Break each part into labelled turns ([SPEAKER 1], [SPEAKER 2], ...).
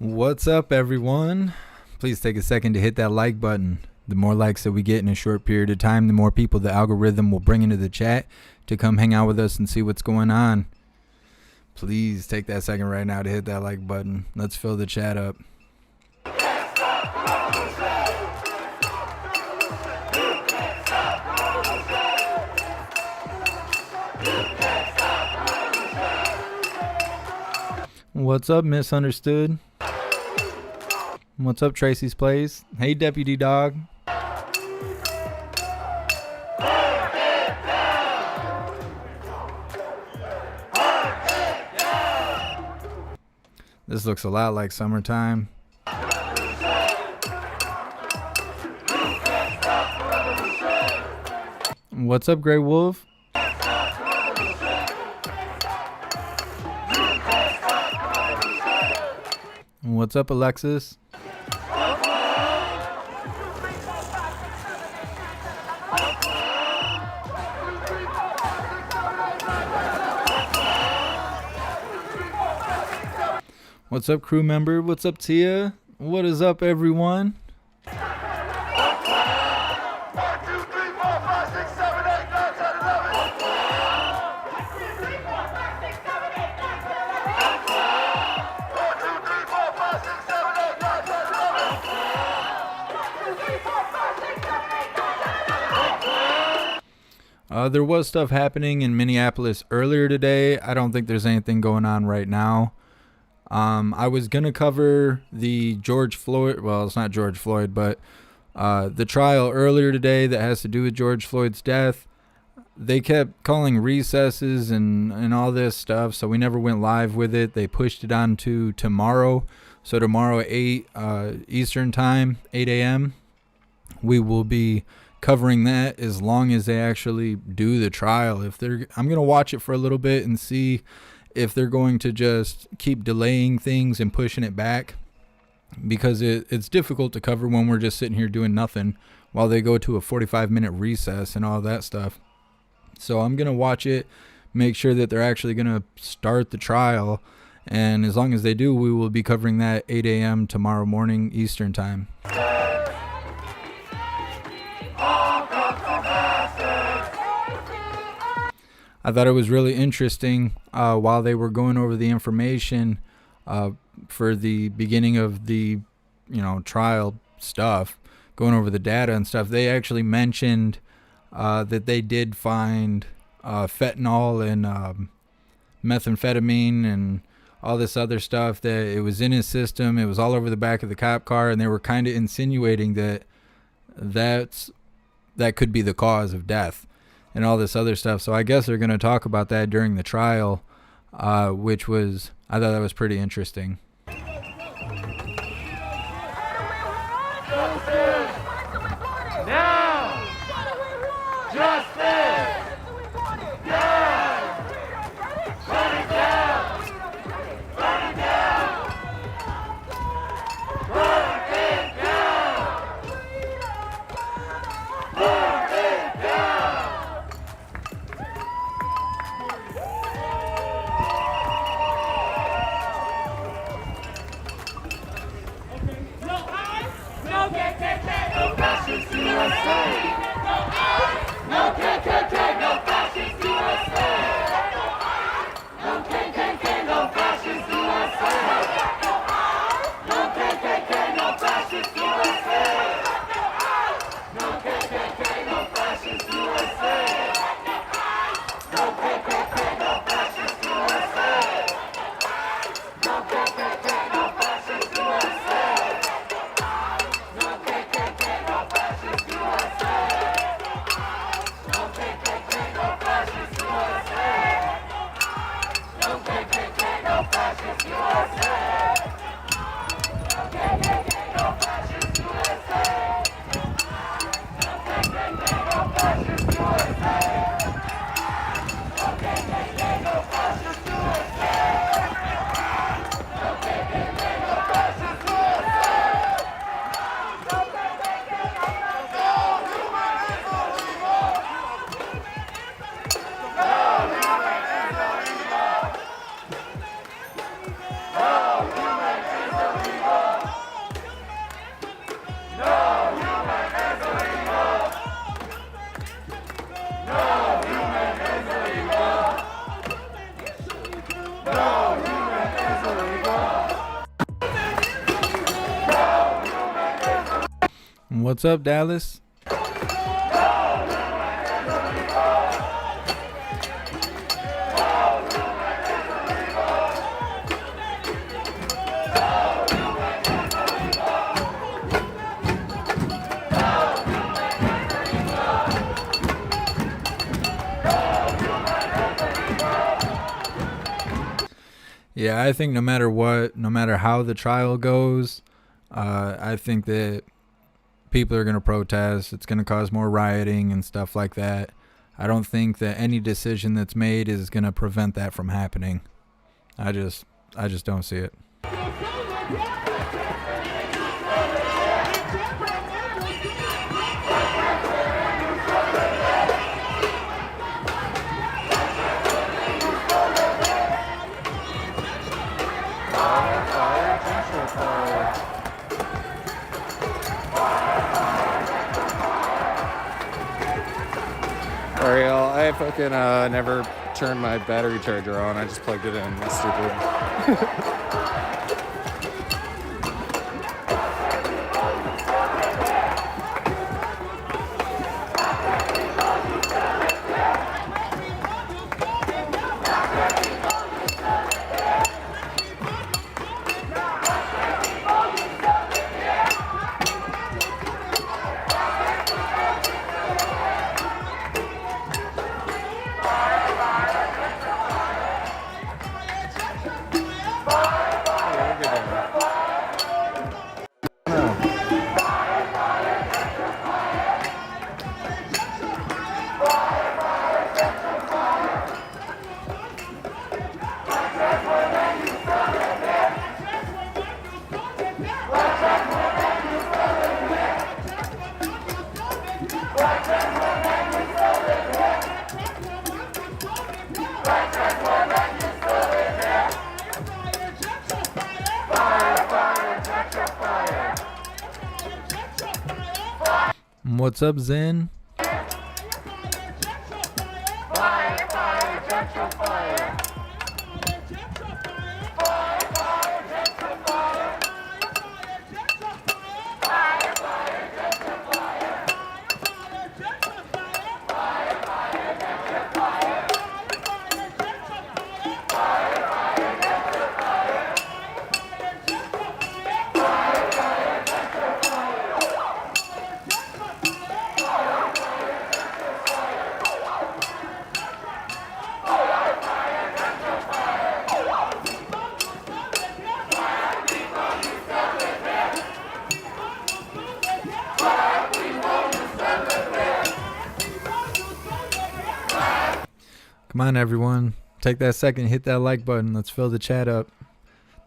[SPEAKER 1] What's up, everyone? Please take a second to hit that like button. The more likes that we get in a short period of time, the more people the algorithm will bring into the chat to come hang out with us and see what's going on. Please take that second right now to hit that like button. Let's fill the chat up. What's up, Misunderstood? What's up, Tracy's Plays? Hey, Deputy Dog. This looks a lot like summertime. What's up, Grey Wolf? What's up, Alexis? What's up, crew member? What's up, Tia? What is up, everyone? There was stuff happening in Minneapolis earlier today. I don't think there's anything going on right now. I was going to cover the George Floyd, well, it's not George Floyd, but the trial earlier today that has to do with George Floyd's death. They kept calling recesses and all this stuff, so we never went live with it. They pushed it on to tomorrow. So tomorrow at 8 Eastern time, 8 a.m., we will be covering that as long as they actually do the trial. I'm going to watch it for a little bit and see if they're going to just keep delaying things and pushing it back, because it's difficult to cover when we're just sitting here doing nothing while they go to a 45-minute recess and all that stuff. So I'm going to watch it, make sure that they're actually going to start the trial, and as long as they do, we will be covering that 8 a.m. tomorrow morning Eastern time. I thought it was really interesting while they were going over the information for the beginning of the, trial stuff, going over the data and stuff. They actually mentioned that they did find fentanyl and methamphetamine and all this other stuff, that it was in his system. It was all over the back of the cop car, and they were kind of insinuating that could be the cause of death and all this other stuff. So I guess they're going to talk about that during the trial, I thought that was pretty interesting. What's up, Dallas? Yeah, I think no matter what, no matter how the trial goes, I think that people are going to protest. It's going to cause more rioting and stuff like that. I don't think that any decision that's made is going to prevent that from happening. I just don't see it.
[SPEAKER 2] Ariel, I fucking never turned my battery charger on. I just plugged it in. That's stupid.
[SPEAKER 1] What's up, Zen? Come on, everyone. Take that second, hit that like button. Let's fill the chat up.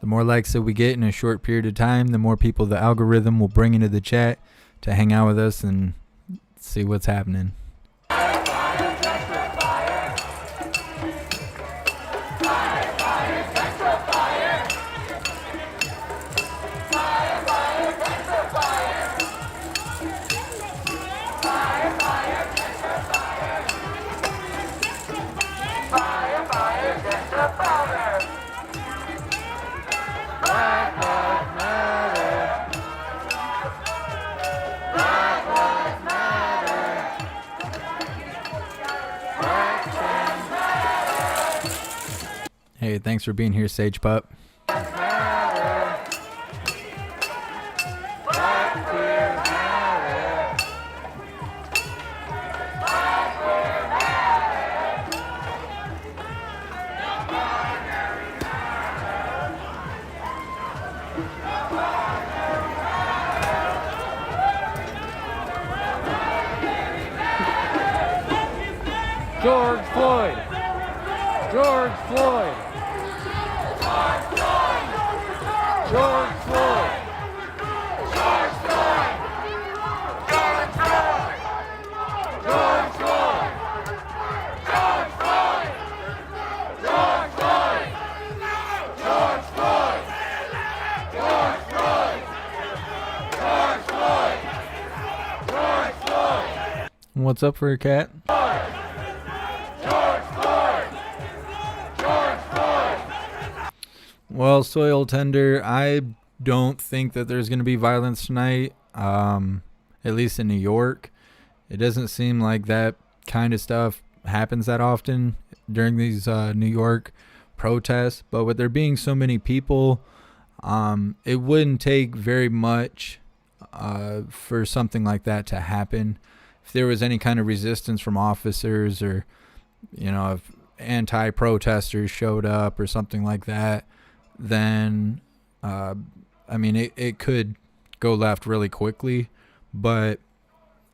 [SPEAKER 1] The more likes that we get in a short period of time, the more people the algorithm will bring into the chat to hang out with us and see what's happening. Hey, thanks for being here, Sage Pup.
[SPEAKER 2] George Floyd! George Floyd! George Floyd! George Floyd! George Floyd! George Floyd! George Floyd! George Floyd! George Floyd! George Floyd! George Floyd! George Floyd!
[SPEAKER 1] What's up for a cat?
[SPEAKER 2] George Floyd! George Floyd!
[SPEAKER 1] Well, Soil Tender, I don't think that there's going to be violence tonight, at least in New York. It doesn't seem like that kind of stuff happens that often during these New York protests. But with there being so many people, it wouldn't take very much for something like that to happen. If there was any kind of resistance from officers, or, if anti-protesters showed up or something like that, then, it could go left really quickly. But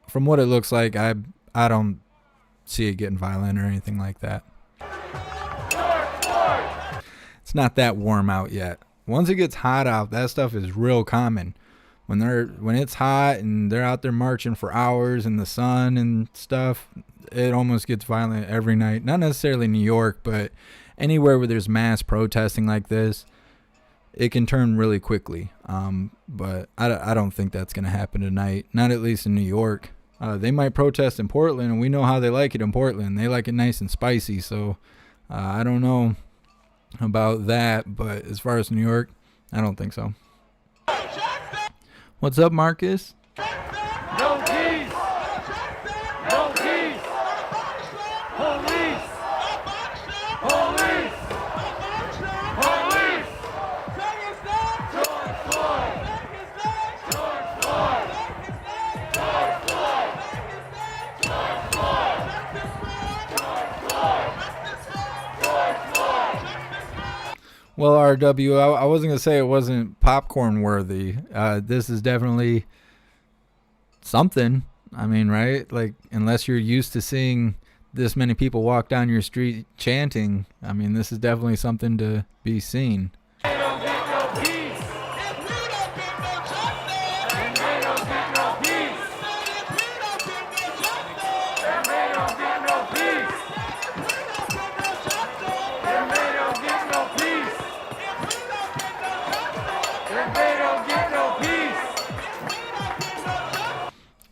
[SPEAKER 1] from what it looks like, I don't see it getting violent or anything like that. It's not that warm out yet. Once it gets hot out, that stuff is real common. When it's hot and they're out there marching for hours in the sun and stuff, it almost gets violent every night. Not necessarily New York, but anywhere where there's mass protesting like this, it can turn really quickly. But I don't think that's going to happen tonight. Not at least in New York. They might protest in Portland, and we know how they like it in Portland. They like it nice and spicy. So I don't know about that. But as far as New York, I don't think so. What's up, Marcus?
[SPEAKER 3] No peace! No peace! Police! Police! Police! George Floyd! George Floyd! George Floyd! George Floyd! George Floyd!
[SPEAKER 1] Well, RW, I wasn't going to say it wasn't popcorn worthy. This is definitely something. I mean, right? Like, unless you're used to seeing this many people walk down your street chanting, this is definitely something to be seen.
[SPEAKER 3] They don't get no peace! And they don't get no peace! And they don't get no peace! And they don't get no peace! And they don't get no peace!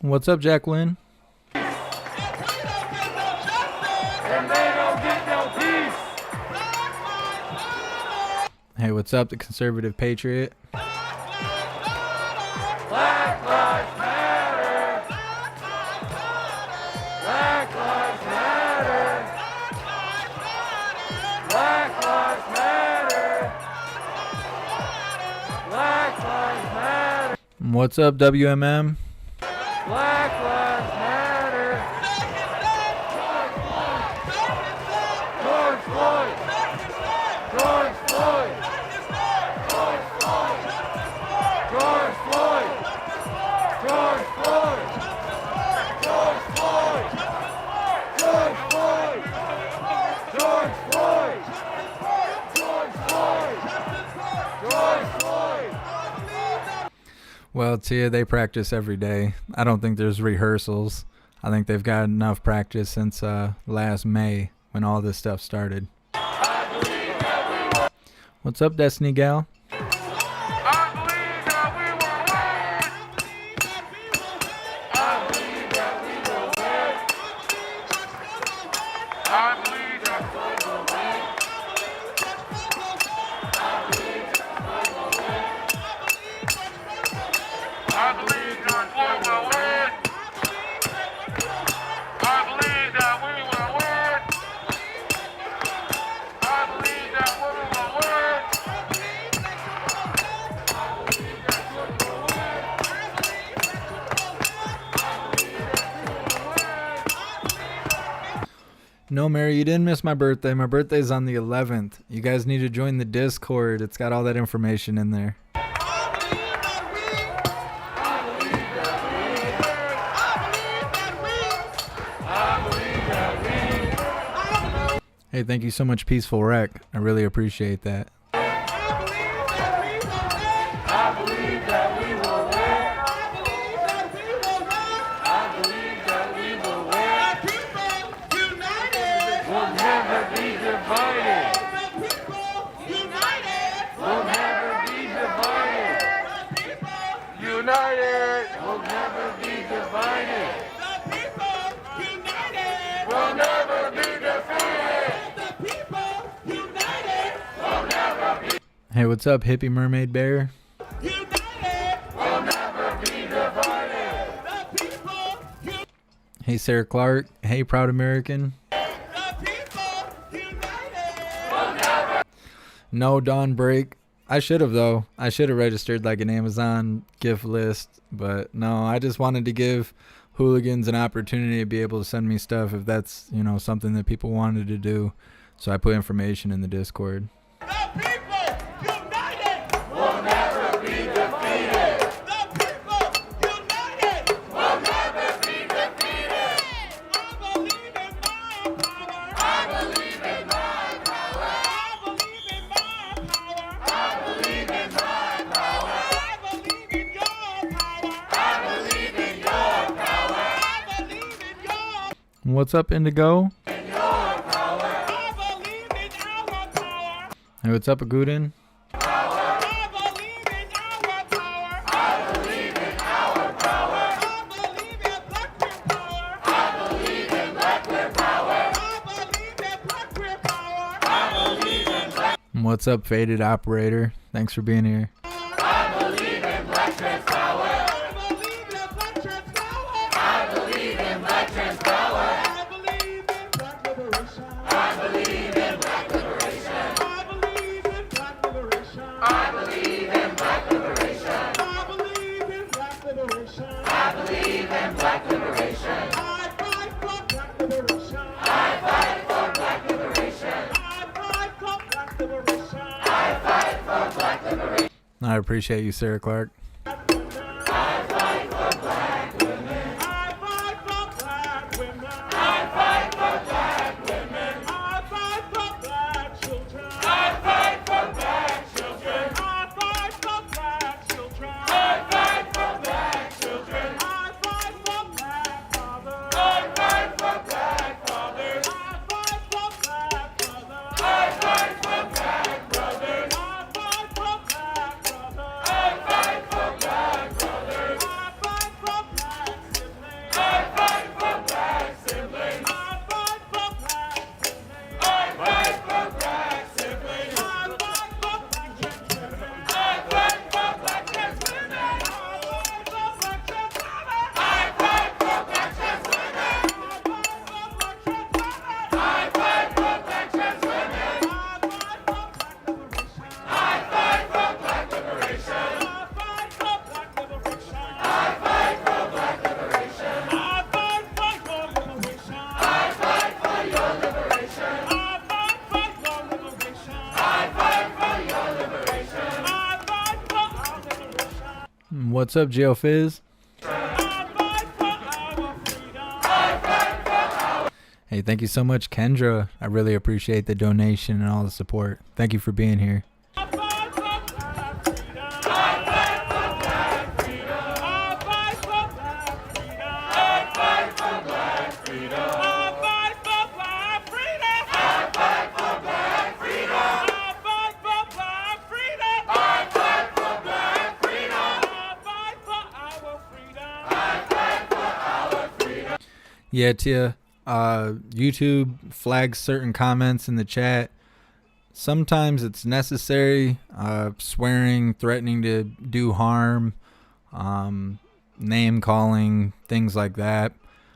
[SPEAKER 1] What's up, Jacqueline?
[SPEAKER 3] And they don't get no peace!
[SPEAKER 1] Hey, what's up, the conservative patriot?
[SPEAKER 3] Black lives matter! Black lives matter! Black lives matter! Black lives matter!
[SPEAKER 1] What's up, WMM?
[SPEAKER 3] Black lives matter! George Floyd! George Floyd! George Floyd! George Floyd! George Floyd! George Floyd! George Floyd! George Floyd! George Floyd! George Floyd!
[SPEAKER 1] Well, Tia, they practice every day. I don't think there's rehearsals. I think they've got enough practice since last May when all this stuff started. What's up, Destiny Gal?
[SPEAKER 3] I believe that we will win! I believe that we will win! I believe that we will win! I believe that we will win! I believe that we will win! I believe that we will win! I believe that we will win!
[SPEAKER 1] No, Mary, you didn't miss my birthday. My birthday's on the 11th. You guys need to join the Discord. It's got all that information in there. Hey, thank you so much, Peaceful Rec. I really appreciate that.
[SPEAKER 3] I believe that we will win! I believe that we will win! We'll never be divided! We'll never be divided! United! We'll never be divided! We'll never be defeated! We'll never
[SPEAKER 1] Hey, what's up, hippie mermaid bear?
[SPEAKER 3] United will never be divided. The people,
[SPEAKER 1] Hey, Sarah Clark. Hey, Proud American.
[SPEAKER 3] the people, united.
[SPEAKER 1] No Dawn Break. I should have, though. I should have registered like an Amazon gift list, but no, I just wanted to give hooligans an opportunity to be able to send me stuff if that's, something that people wanted to do. So I put information in the Discord.
[SPEAKER 3] The people, united. Will never be defeated. The people, united. Will never be defeated. I believe in my power. I believe in my power. I believe in my power. I believe in my power. I believe in your power. I believe in your power. I believe in your
[SPEAKER 1] What's up, Indigo?
[SPEAKER 3] power. I believe in our power.
[SPEAKER 1] Hey, what's up, Agudin?
[SPEAKER 3] I believe in our power. I believe in our power. I believe in Black power. I believe in Black power. I believe in Black power. I believe in Black.
[SPEAKER 1] What's up, Faded Operator? Thanks for being here.
[SPEAKER 3] I believe in Black trans power. I believe in Black trans power. I believe in Black trans power. I believe in Black liberation. I believe in Black liberation. I believe in Black liberation. I believe in Black liberation. I believe in Black liberation. I believe in Black liberation. I fight for Black liberation. I fight for Black liberation. I fight for Black liberation. I fight for Black liberation.
[SPEAKER 1] I appreciate you, Sarah Clark.
[SPEAKER 3] I fight for Black women. I fight for Black women. I fight for Black women. I fight for Black children. I fight for Black children. I fight for Black children. I fight for Black children. I fight for Black fathers. I fight for Black fathers. I fight for Black brothers. I fight for Black brothers. I fight for Black brothers. I fight for Black brothers. I fight for Black siblings. I fight for Black siblings. I fight for Black siblings. I fight for Black siblings. I fight for Black siblings. I fight for Black siblings. I fight for Black siblings. I fight for Black siblings. I fight for Black liberation. I fight for Black liberation. I fight for Black liberation. I fight for your liberation. I fight for your liberation. I fight for your liberation. I fight for your liberation. I fight for our liberation.
[SPEAKER 1] What's up, Geo Fizz?
[SPEAKER 3] I fight for our freedom. I fight for our
[SPEAKER 1] Hey, thank you so much, Kendra. I really appreciate the donation and all the support. Thank you for being here.
[SPEAKER 3] I fight for Black freedom. I fight for Black freedom. I fight for Black freedom. I fight for Black freedom. I fight for Black freedom. I fight for Black freedom. I fight for Black freedom. I fight for Black freedom. I fight for our freedom. I fight for our freedom.
[SPEAKER 1] Yeah, Tia. YouTube flags certain comments in the chat. Sometimes it's necessary. Swearing, threatening to do harm, name calling, things like that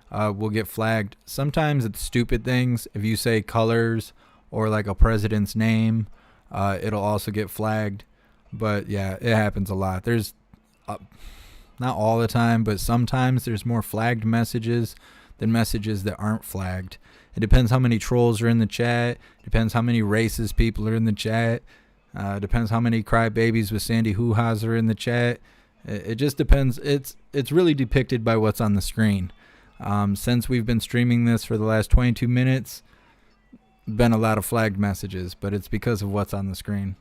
[SPEAKER 1] will get flagged. Sometimes it's stupid things. If you say colors or like a president's name, it'll also get flagged. But yeah, it happens a lot. There's not all the time, but sometimes there's more flagged messages than messages that aren't flagged. It depends how many trolls are in the chat. Depends how many racist people are in the chat. Depends how many crybabies with Sandy hoo-has are in the chat. It just depends. It's really depicted by what's on the screen. Since we've been streaming this for the last 22 minutes, been a lot of flagged messages, but it's because of what's on the screen.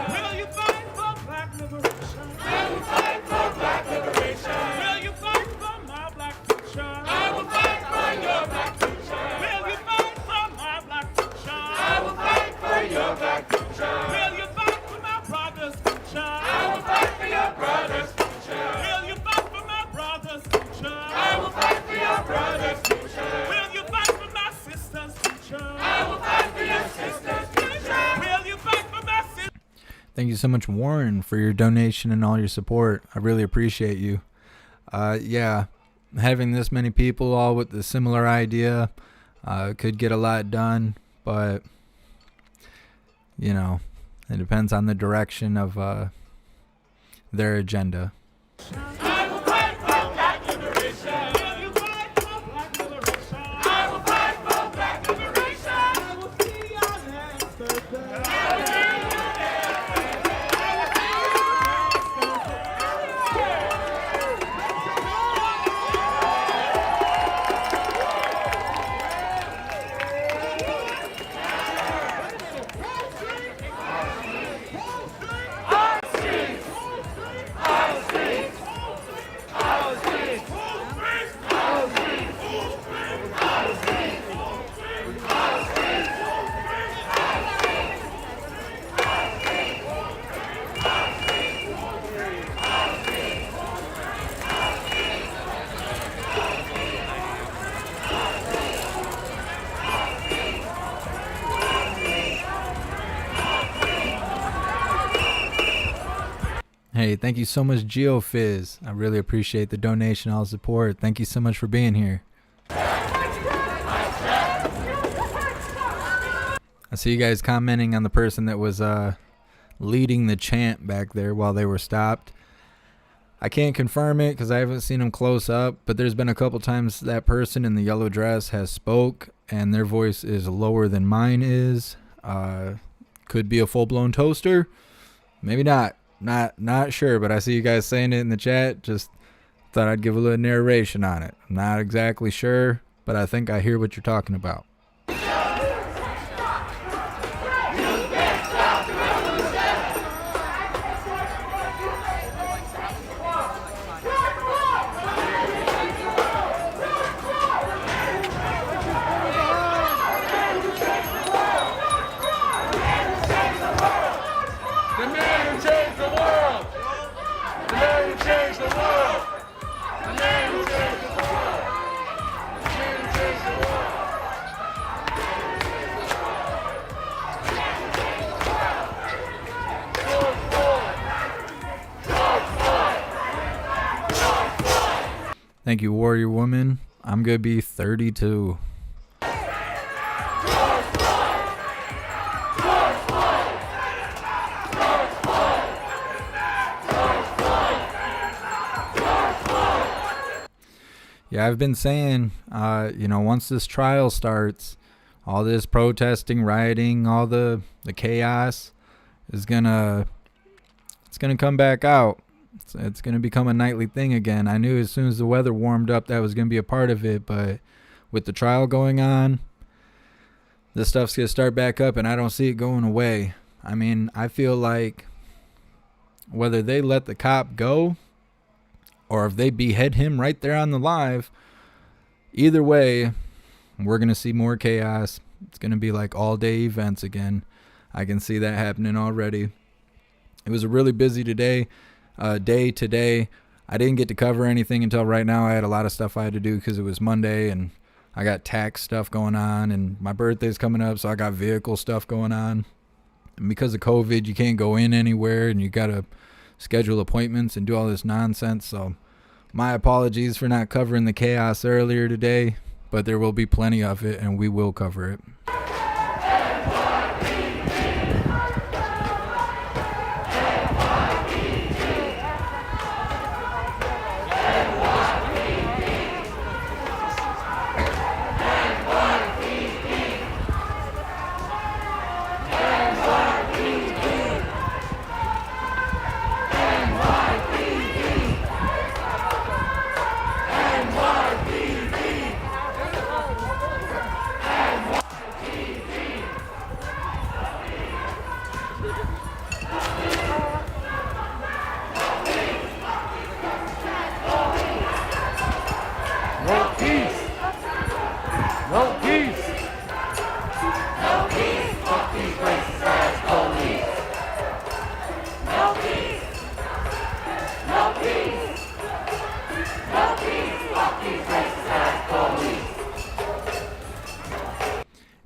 [SPEAKER 3] Will you fight for Black liberation? Will you fight for Black liberation?
[SPEAKER 1] you so much, Warren, for your donation and all your support. I really appreciate you. Yeah, having this many people all with the similar idea could get a lot done, but, you know, it depends on the direction of their agenda.
[SPEAKER 3] I will fight for black liberation. I will fight for black liberation. I will fight for black liberation. I will see your hands Thursday. I will see your hands Thursday. I will see your hands
[SPEAKER 1] Hey, thank you so much, GeoFizz. I really appreciate the donation, all the support. Thank you so much for being here. I see you guys commenting on the person that was leading the chant back there while they were stopped. I can't confirm it because I haven't seen them close up, but there's been a couple times that person in the yellow dress has spoke, and their voice is lower than mine is. Could be a full-blown toaster. Maybe not. Not sure, but I see you guys saying it in the chat. Just thought I'd give a little narration on it. I'm not exactly sure, but I think I hear what you're talking about. Thank you, Warrior Woman. I'm going to be 32. Yeah, I've been saying, once this trial starts, all this protesting, rioting, all the chaos is it's gonna come back out. It's gonna become a nightly thing again. I knew as soon as the weather warmed up that was gonna be a part of it, but with the trial going on, this stuff's gonna start back up, and I don't see it going away. I mean, I feel like whether they let the cop go or if they behead him right there on the live, either way, we're going to see more chaos. It's going to be like all-day events again. I can see that happening already. It was a really busy day today. I didn't get to cover anything until right now. I had a lot of stuff I had to do because it was Monday, and I got tax stuff going on, and my birthday's coming up, so I got vehicle stuff going on. And because of COVID, you can't go in anywhere, and you got to schedule appointments and do all this nonsense. So my apologies for not covering the chaos earlier today, but there will be plenty of it, and we will cover it.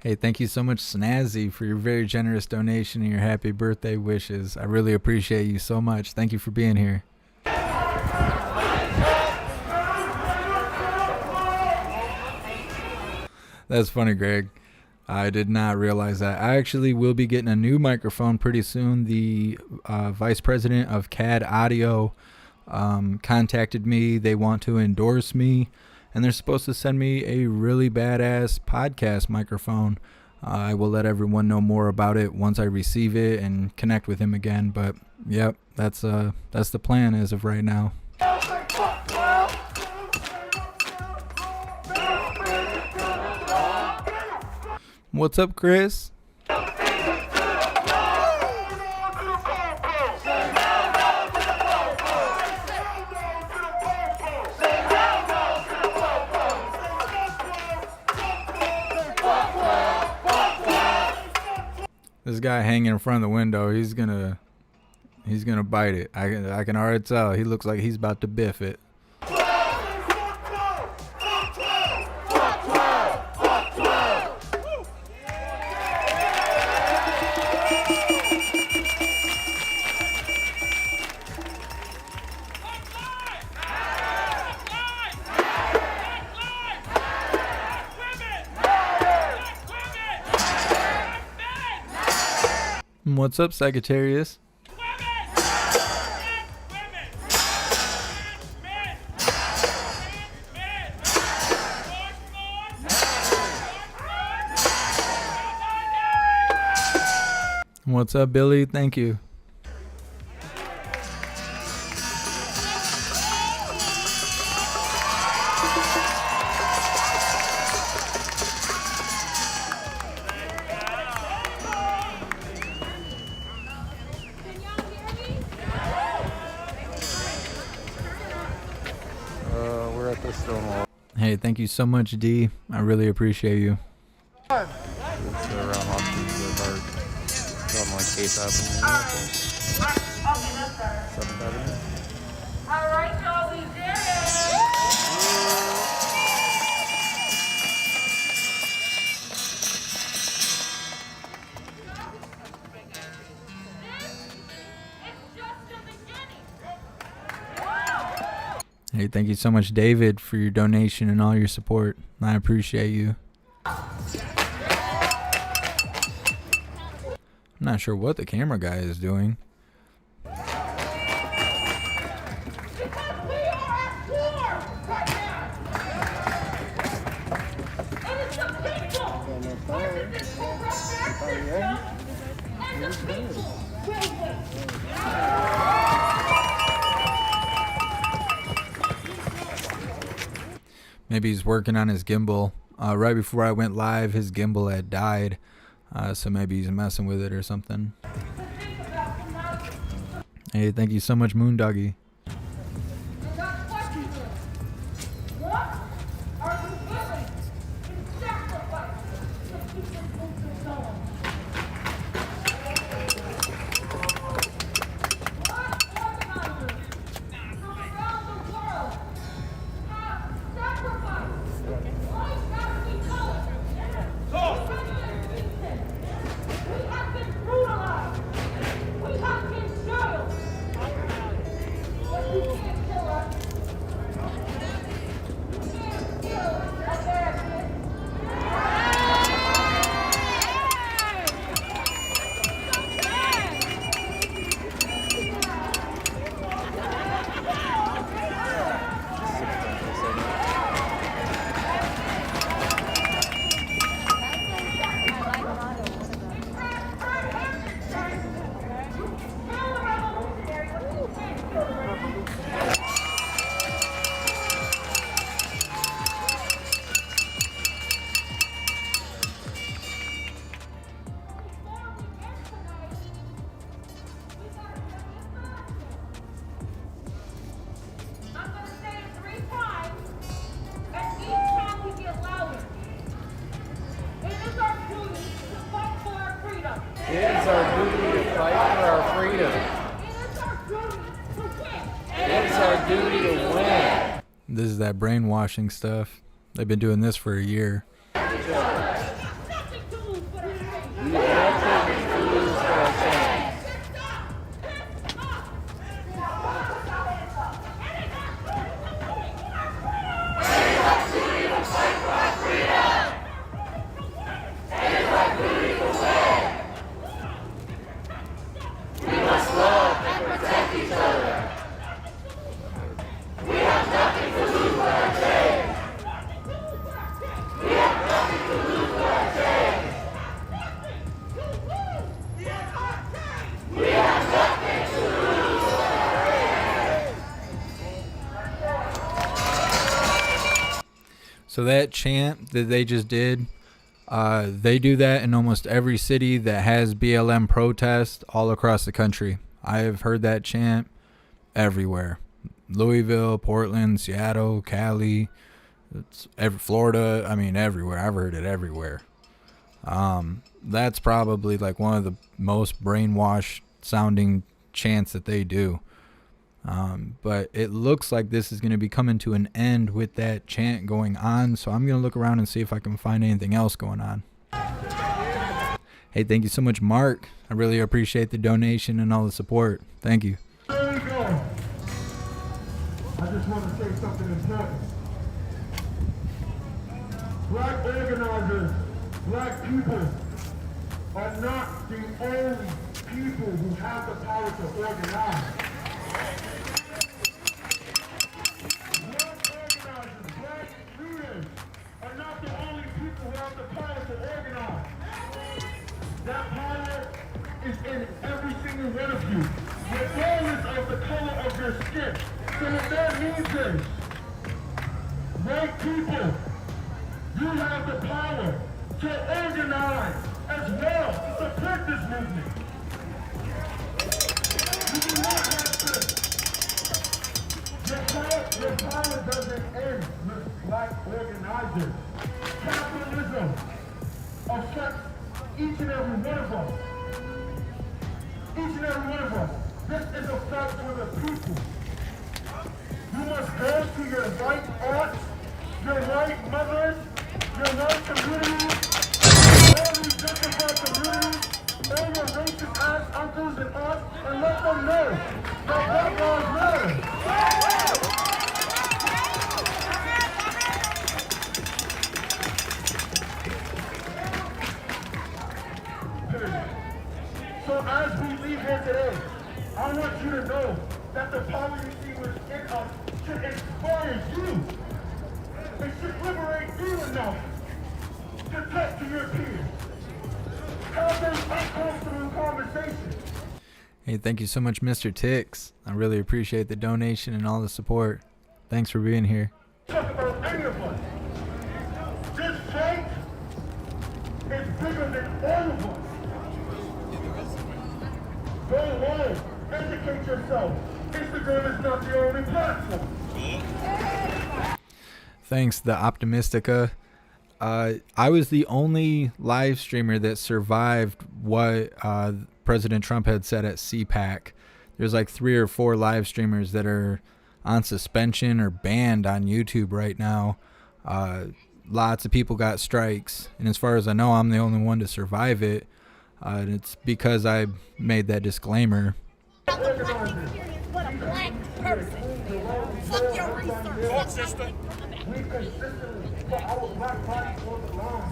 [SPEAKER 1] Hey, thank you so much, Snazzy, for your very generous donation and your happy birthday wishes. I really appreciate you so much. Thank you for being here. That's funny, Greg. I did not realize that. I actually will be getting a new microphone pretty soon. The vice president of CAD Audio contacted me. They want to endorse me, and they're supposed to send me a really badass podcast microphone. I will let everyone know more about it once I receive it and connect with him again. But yep, that's the plan as of right now. What's up, Chris? This guy hanging in front of the window, he's gonna bite it. I can already tell. He looks like he's about to biff it. What's up, Sagittarius? What's up, Billy? Thank you.
[SPEAKER 2] We're at the Stonewall.
[SPEAKER 1] Hey, thank you so much, D. I really appreciate you.
[SPEAKER 2] It's around Washington Park. It's on like 8th Avenue. 7th Avenue.
[SPEAKER 3] All right, y'all, we did it. It's just the beginning.
[SPEAKER 1] Hey, thank you so much, David, for your donation and all your support. I appreciate you. I'm not sure what the camera guy is doing.
[SPEAKER 3] Because we are at war right now. And it's the people versus this corrupt system and the people will win.
[SPEAKER 1] Maybe he's working on his gimbal. Right before I went live, his gimbal had died. So maybe he's messing with it or something. Hey, thank you so much, Moondoggy.
[SPEAKER 3] What are you willing to sacrifice to keep this movement going? What organizers from around the world have sacrificed life as we know it? We have been brutalized. We have been jailed. But you can't kill us. You can't kill Americans. I'm going to say it 3 times, and each time we get louder. It is our duty to fight for our freedom.
[SPEAKER 2] It is our duty to fight for our freedom.
[SPEAKER 3] It is our duty to win.
[SPEAKER 2] It is our duty to win.
[SPEAKER 1] This is that brainwashing stuff. They've been doing this for a year.
[SPEAKER 3] Nothing to
[SPEAKER 1] So that chant that they just did, they do that in almost every city that has BLM protests all across the country. I have heard that chant everywhere. Louisville, Portland, Seattle, Cali, Florida. I mean, everywhere. I've heard it everywhere. That's probably like one of the most brainwashed sounding chants that they do. But it looks like this is going to be coming to an end with that chant going on. So I'm going to look around and see if I can find anything else going on. Hey, thank you so much, Mark. I really appreciate the donation and all the support. Thank you.
[SPEAKER 3] There we go. I just want to say something important. Black organizers, black people are not the only people who have the power to organize. Black organizers, black leaders are not the only people who have the power to organize. That power is in every single one of you, regardless of the color of your skin. So what that means is, white people, you have the power to organize as well to support this movement. You do not have to. Your power doesn't end with black organizers. Capitalism affects each and every one of us. Each and every one of us. This is a fight for the people. You must go to your white aunts, your white mothers, your white communities, all these gentrified communities, all your racist ass uncles and aunts, and let them know that black lives matter. So as we leave here today, I want you to know that the power you see within us should inspire you. It should liberate you enough to talk to your peers. Have those uncomfortable conversations.
[SPEAKER 1] Hey, thank you so much, Mr. Tix. I really appreciate the donation and all the support. Thanks for being here.
[SPEAKER 3] Talk about any of us. This fight is bigger than all of us. Go home, educate yourself. Instagram is not the only platform.
[SPEAKER 1] Thanks, the Optimistica. I was the only live streamer that survived what President Trump had said at CPAC. There's like 3 or 4 live streamers that are on suspension or banned on YouTube right now. Lots of people got strikes, and as far as I know, I'm the only one to survive it. And it's because I made that disclaimer.
[SPEAKER 4] What a black person. Fuck your research.
[SPEAKER 3] Talk, sister. We consistently put our black bodies on the line.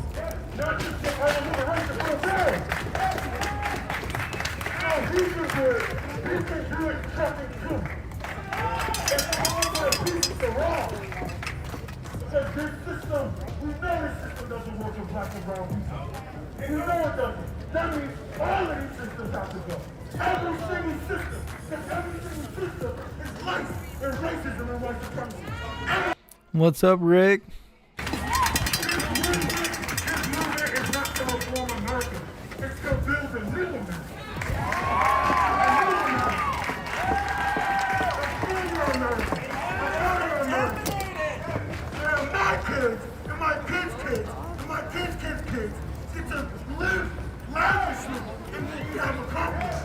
[SPEAKER 3] Not just for our human rights, but for them. Now, we can do it fucking too. It's time for a piece to roll. Because this system, we know this system doesn't work for black and brown people. And we know it doesn't. That means all of these systems have to go. Every single system. Because every single system is life and racism and white supremacy.
[SPEAKER 1] What's up, Rick?
[SPEAKER 3] This movement is not to reform America. It's to build a new America. A new America. A stronger America. A better America. Where my kids and my kids' kids and my kids' kids' kids get to live lavishly in what we have accomplished.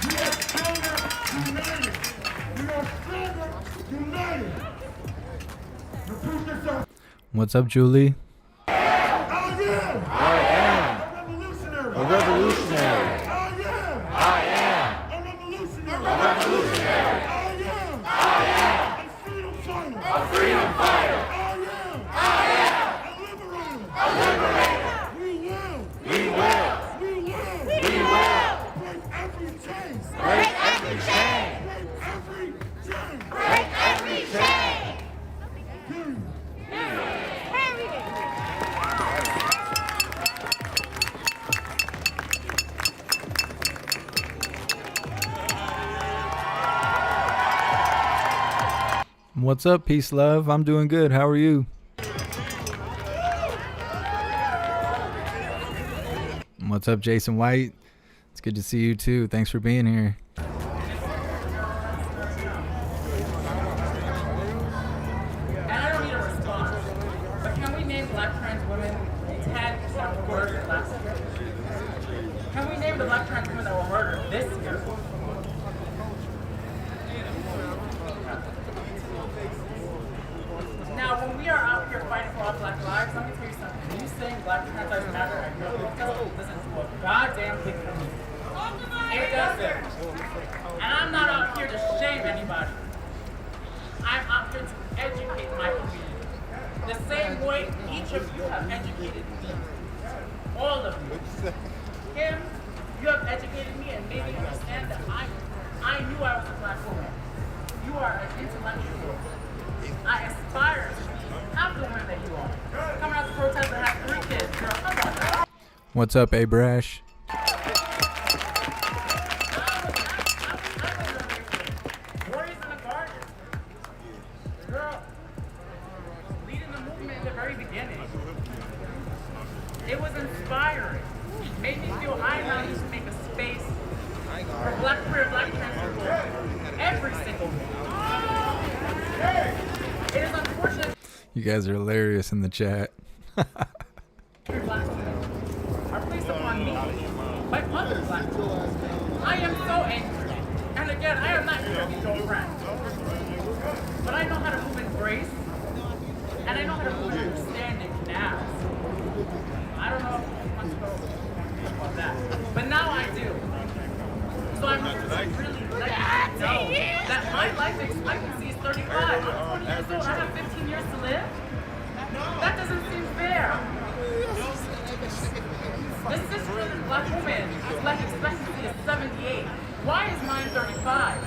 [SPEAKER 3] We are stronger united. We are stronger united. Repeat this up.
[SPEAKER 1] What's up, Julie?
[SPEAKER 3] I am.
[SPEAKER 2] I am
[SPEAKER 3] A revolutionary.
[SPEAKER 2] a revolutionary.
[SPEAKER 3] I am. A revolutionary. I am. A freedom fighter. I am. A liberator. We will. Break every chain.
[SPEAKER 4] Break every chain.
[SPEAKER 3] Period.
[SPEAKER 1] What's up, peace, love? I'm doing good. How are you? What's up, Jason White? It's good to see you too. Thanks for being here.
[SPEAKER 5] And I don't need a response, but can we name black trans women 10 that were murdered last year? Can we name the black trans women that were murdered this year? Now, when we are out here fighting for all black lives, let me tell you something. You saying black trans lives matter at your protest doesn't do a goddamn thing for me. It doesn't. And I'm not out here to shame anybody. I'm out here to educate my community. The same way each of you have educated me. All of you. Kim, you have educated me and made me understand that I knew I was a black woman. You are an intellectual. I aspire to be half the woman that you are. Coming out to protest and have 3 kids, girl, come on now.
[SPEAKER 1] What's up, A Brash?
[SPEAKER 5] Warriors in the garden. Girl, leading the movement in the very beginning. It was inspiring. It made me feel I now need to make a space for black queer, black trans people every single day. It is unfortunate
[SPEAKER 1] You guys are hilarious in the chat.
[SPEAKER 5] that black women are placed upon me by other black people. I am so angry. And again, I am not here to be your friend. But I know how to move in grace. And I know how to move in understanding now. I don't know if you want to go about that. But now I do. So I'm here to really let you know that my life expectancy is 35. I'm 20 years old. I have 15 years to live. That doesn't seem fair. The cis-driven black woman, life expectancy is 78. Why is mine 35?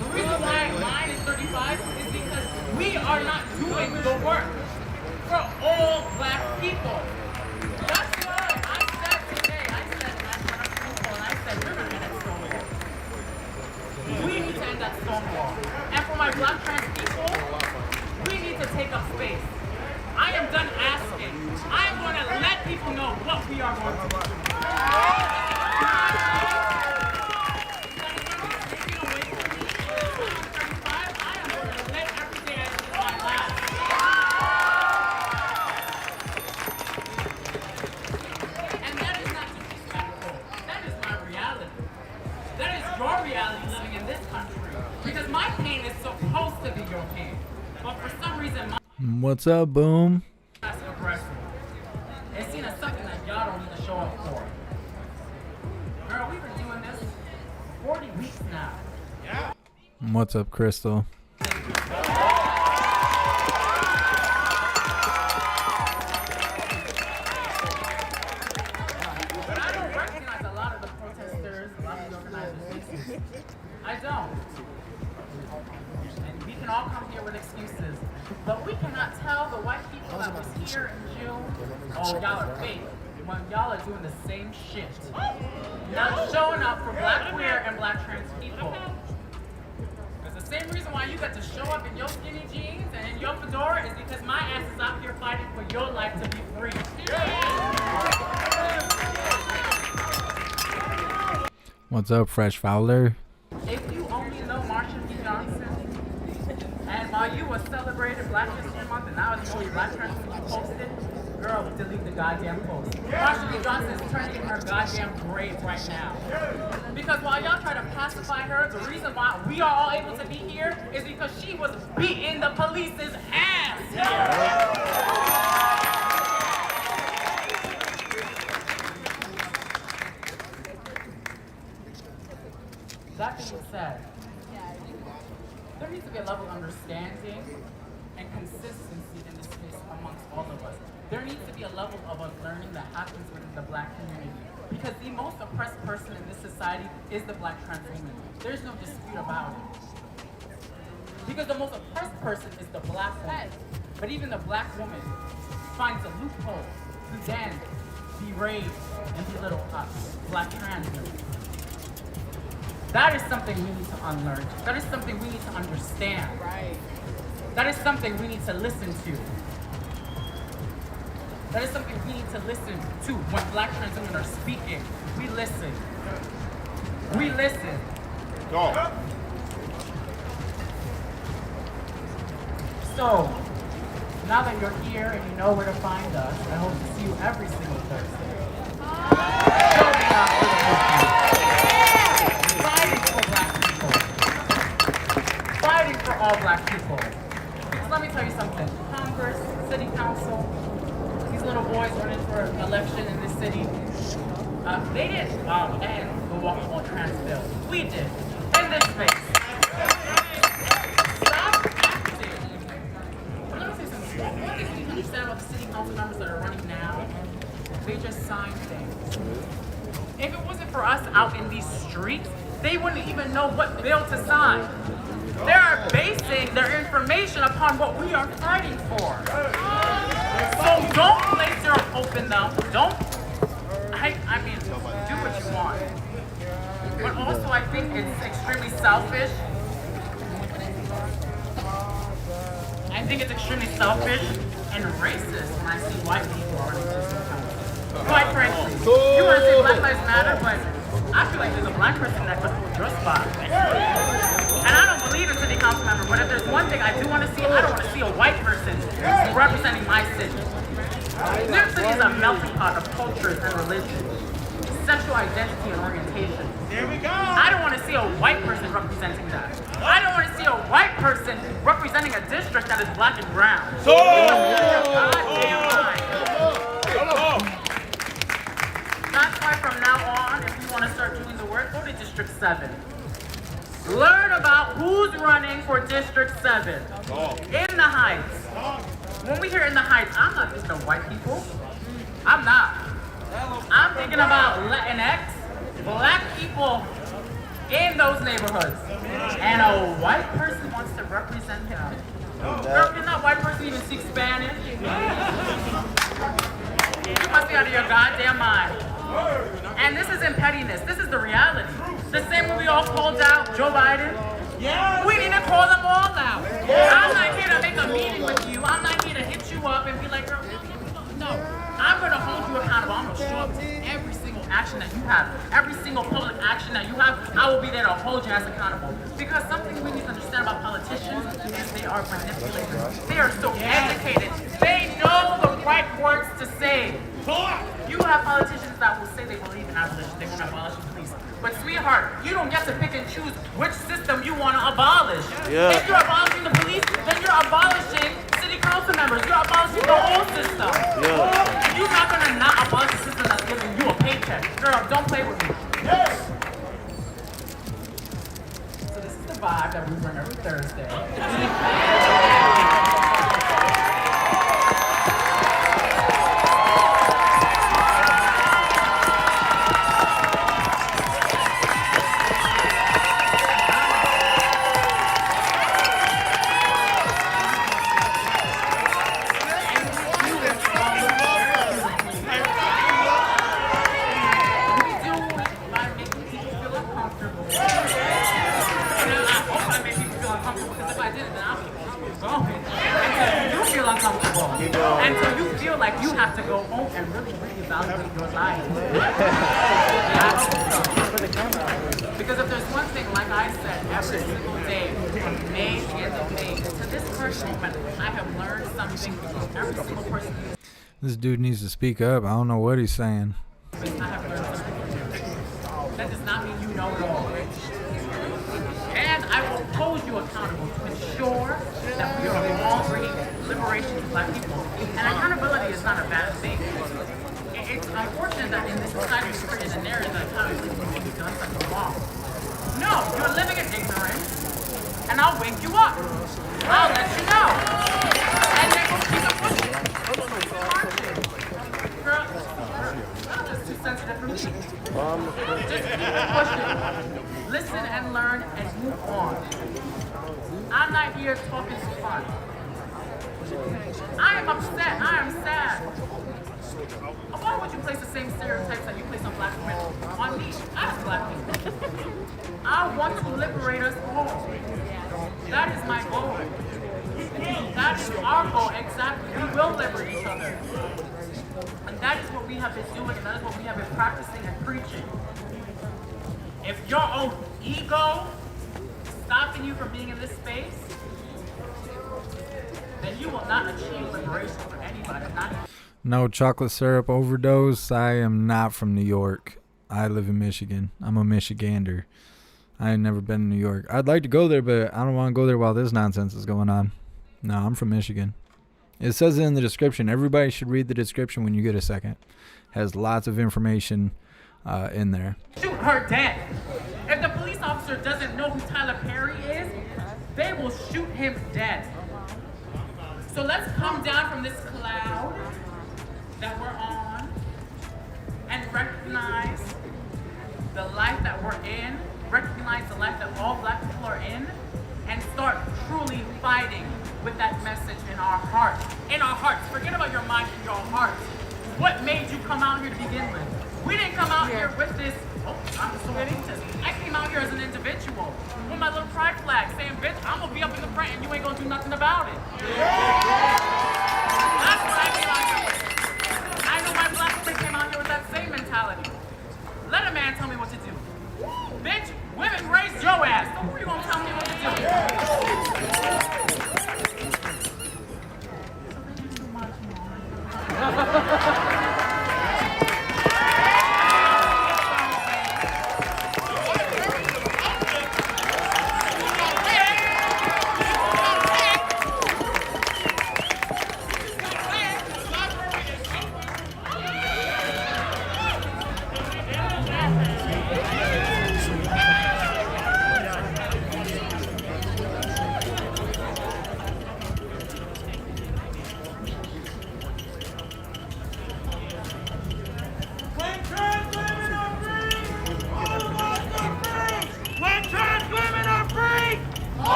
[SPEAKER 5] The reason why mine is 35 is because we are not doing the work for all black people. That's why I said today, I said in front of people, and I said, we're going to end that Stonewall. We need to end that Stonewall. And for my black trans people, we need to take up space. I am done asking. I'm going to let people know what we are going to do. Taking away from me, when I'm 35, I am going to let every day I live my life. And that is not disrespectful. That is my reality. That is your reality living in this country. Because my pain is supposed to be your pain. But for some reason, my
[SPEAKER 1] What's up, Boom?
[SPEAKER 5] passive aggressive. It's seen as something that y'all don't need to show up for. Girl, we've been doing this for 40 weeks now.
[SPEAKER 1] What's up, Crystal?
[SPEAKER 5] But I don't recognize a lot of the protesters, a lot of the organizers. I don't. And we can all come here with excuses. But we cannot tell the white people that was here in June, oh, y'all are fake, when y'all are doing the same shit. Not showing up for black queer and black trans people. Because the same reason why you got to show up in your skinny jeans and in your fedora is because my ass is out here fighting for your life to be free.
[SPEAKER 1] What's up, Fresh Fowler?
[SPEAKER 5] If you only know Marsha P. Johnson, and while you were celebrating Black History Month and I was showing black trans when you posted, girl, delete the goddamn post. Marsha P. Johnson is turning in her goddamn grave right now. Because while y'all try to pacify her, the reason why we are all able to be here is because she was beating the police's ass here. That being said, there needs to be a level of understanding and consistency in this space amongst all of us. There needs to be a level of unlearning that happens within the black community. Because the most oppressed person in this society is the black trans woman. There's no dispute about it. Because the most oppressed person is the black woman. But even the black woman finds a loophole to then berate and belittle us, black trans women. That is something we need to unlearn. That is something we need to understand. Right. That is something we need to listen to. That is something we need to listen to when Black trans women are speaking. We listen. We listen.
[SPEAKER 3] Go.
[SPEAKER 5] So, now that you're here and you know where to find us, I hope to see you every single Thursday. Showing up for the movement. Fighting for Black people. Fighting for all Black people. Because let me tell you something. Congress, City Council, these little boys running for an election in this city, they didn't end the Walking Wall Trans bill. We did. In this space. Stop acting. Let me say something. One thing you understand about the city council members that are running now, they just sign things. If it wasn't for us out in these streets, they wouldn't even know what bill to sign. They are basing their information upon what we are fighting for. So don't place your hope in them. Don't, I mean, do what you want. But also I think it's extremely selfish. I think it's extremely selfish and racist when I see white people running to city council. Quite frankly, you want to say Black Lives Matter, but I feel like there's a Black person that goes to your spot. And I don't believe in city council member, but if there's one thing I do want to see, I don't want to see a white person representing my city. New York City is a melting pot of cultures and religions, sexual identity and orientation.
[SPEAKER 3] There we go.
[SPEAKER 5] I don't want to see a white person representing that. I don't want to see a white person representing a district that is Black and brown.
[SPEAKER 3] So,
[SPEAKER 5] Goddamn mind. That's why from now on, if we want to start doing the work, go to District 7. Learn about who's running for District 7 in the Heights. When we hear in the Heights, I'm not thinking of white people. I'm not. I'm thinking about Latinx, Black people in those neighborhoods. And a white person wants to represent them. Girl, can that white person even speak Spanish? You must be out of your goddamn mind. And this isn't pettiness. This is the reality. The same way we all called out Joe Biden. We need to call them all out. I'm not here to make a meeting with you. I'm not here to hit you up and be like, girl, no. I'm going to hold you accountable. I'm going to show up to every single action that you have. Every single public action that you have, I will be there to hold you as accountable. Because something we need to understand about politicians is they are manipulators. They are so educated. They know the right words to say. You have politicians that will say they believe in abolition. They want to abolish the police. But sweetheart, you don't get to pick and choose which system you want to abolish. If you're abolishing the police, then you're abolishing city council members. You're abolishing the whole system. You're not going to not abolish the system that's giving you a paycheck. Girl, don't play with me. So this is the vibe that we bring every Thursday. Until you feel like you have to go home and really reevaluate your life. Because if there's one thing, like I said, every single day, from May to the end of May, to this first moment, I have learned something from every single person.
[SPEAKER 1] This dude needs to speak up. I don't know what he's saying.
[SPEAKER 5] I have learned something from you. That does not mean you know it all. And I will hold you accountable to ensure that we are all bringing liberation to Black people. And accountability is not a bad thing. It's unfortunate that in this society we're created a narrative that accountability means you've done something wrong. No, you're living in ignorance, and I'll wake you up. I'll let you know. And then we'll keep it pushing. Girl, that's too sensitive for me. Just keep it pushing. Listen and learn and move on. I'm not here talking for fun. I am upset. I am sad. Why would you place the same stereotypes that you place on Black women on me? I'm Black people. I I want to liberate us all. That is my goal. That is our goal, exactly. We will liberate each other. And that is what we have been doing, and that is what we have been practicing and preaching. If your own ego is stopping you from being in this space, then you will not achieve liberation for anybody.
[SPEAKER 1] No chocolate syrup overdose. I am not from New York. I live in Michigan. I'm a Michigander. I ain't never been to New York. I'd like to go there, but I don't want to go there while this nonsense is going on. No, I'm from Michigan. It says it in the description. Everybody should read the description when you get a second. Has lots of information in there.
[SPEAKER 5] Shoot her dead. If the police officer doesn't know who Tyler Perry is, they will shoot him dead. So let's come down from this cloud that we're on and recognize the life that we're in, recognize the life that all black people are in, and start truly fighting with that message in our hearts. In our hearts. Forget about your mind and your hearts. What made you come out here to begin with? We didn't come out here with this, I'm so elitist. I came out here as an individual with my little pride flag saying, bitch, I'm gonna be up in the front and you ain't gonna do nothing about it. That's what I came out here with. I know my black friend came out here with that same mentality. Let a man tell me what to do. Bitch, women raised your ass. So who are you gonna tell me what to do?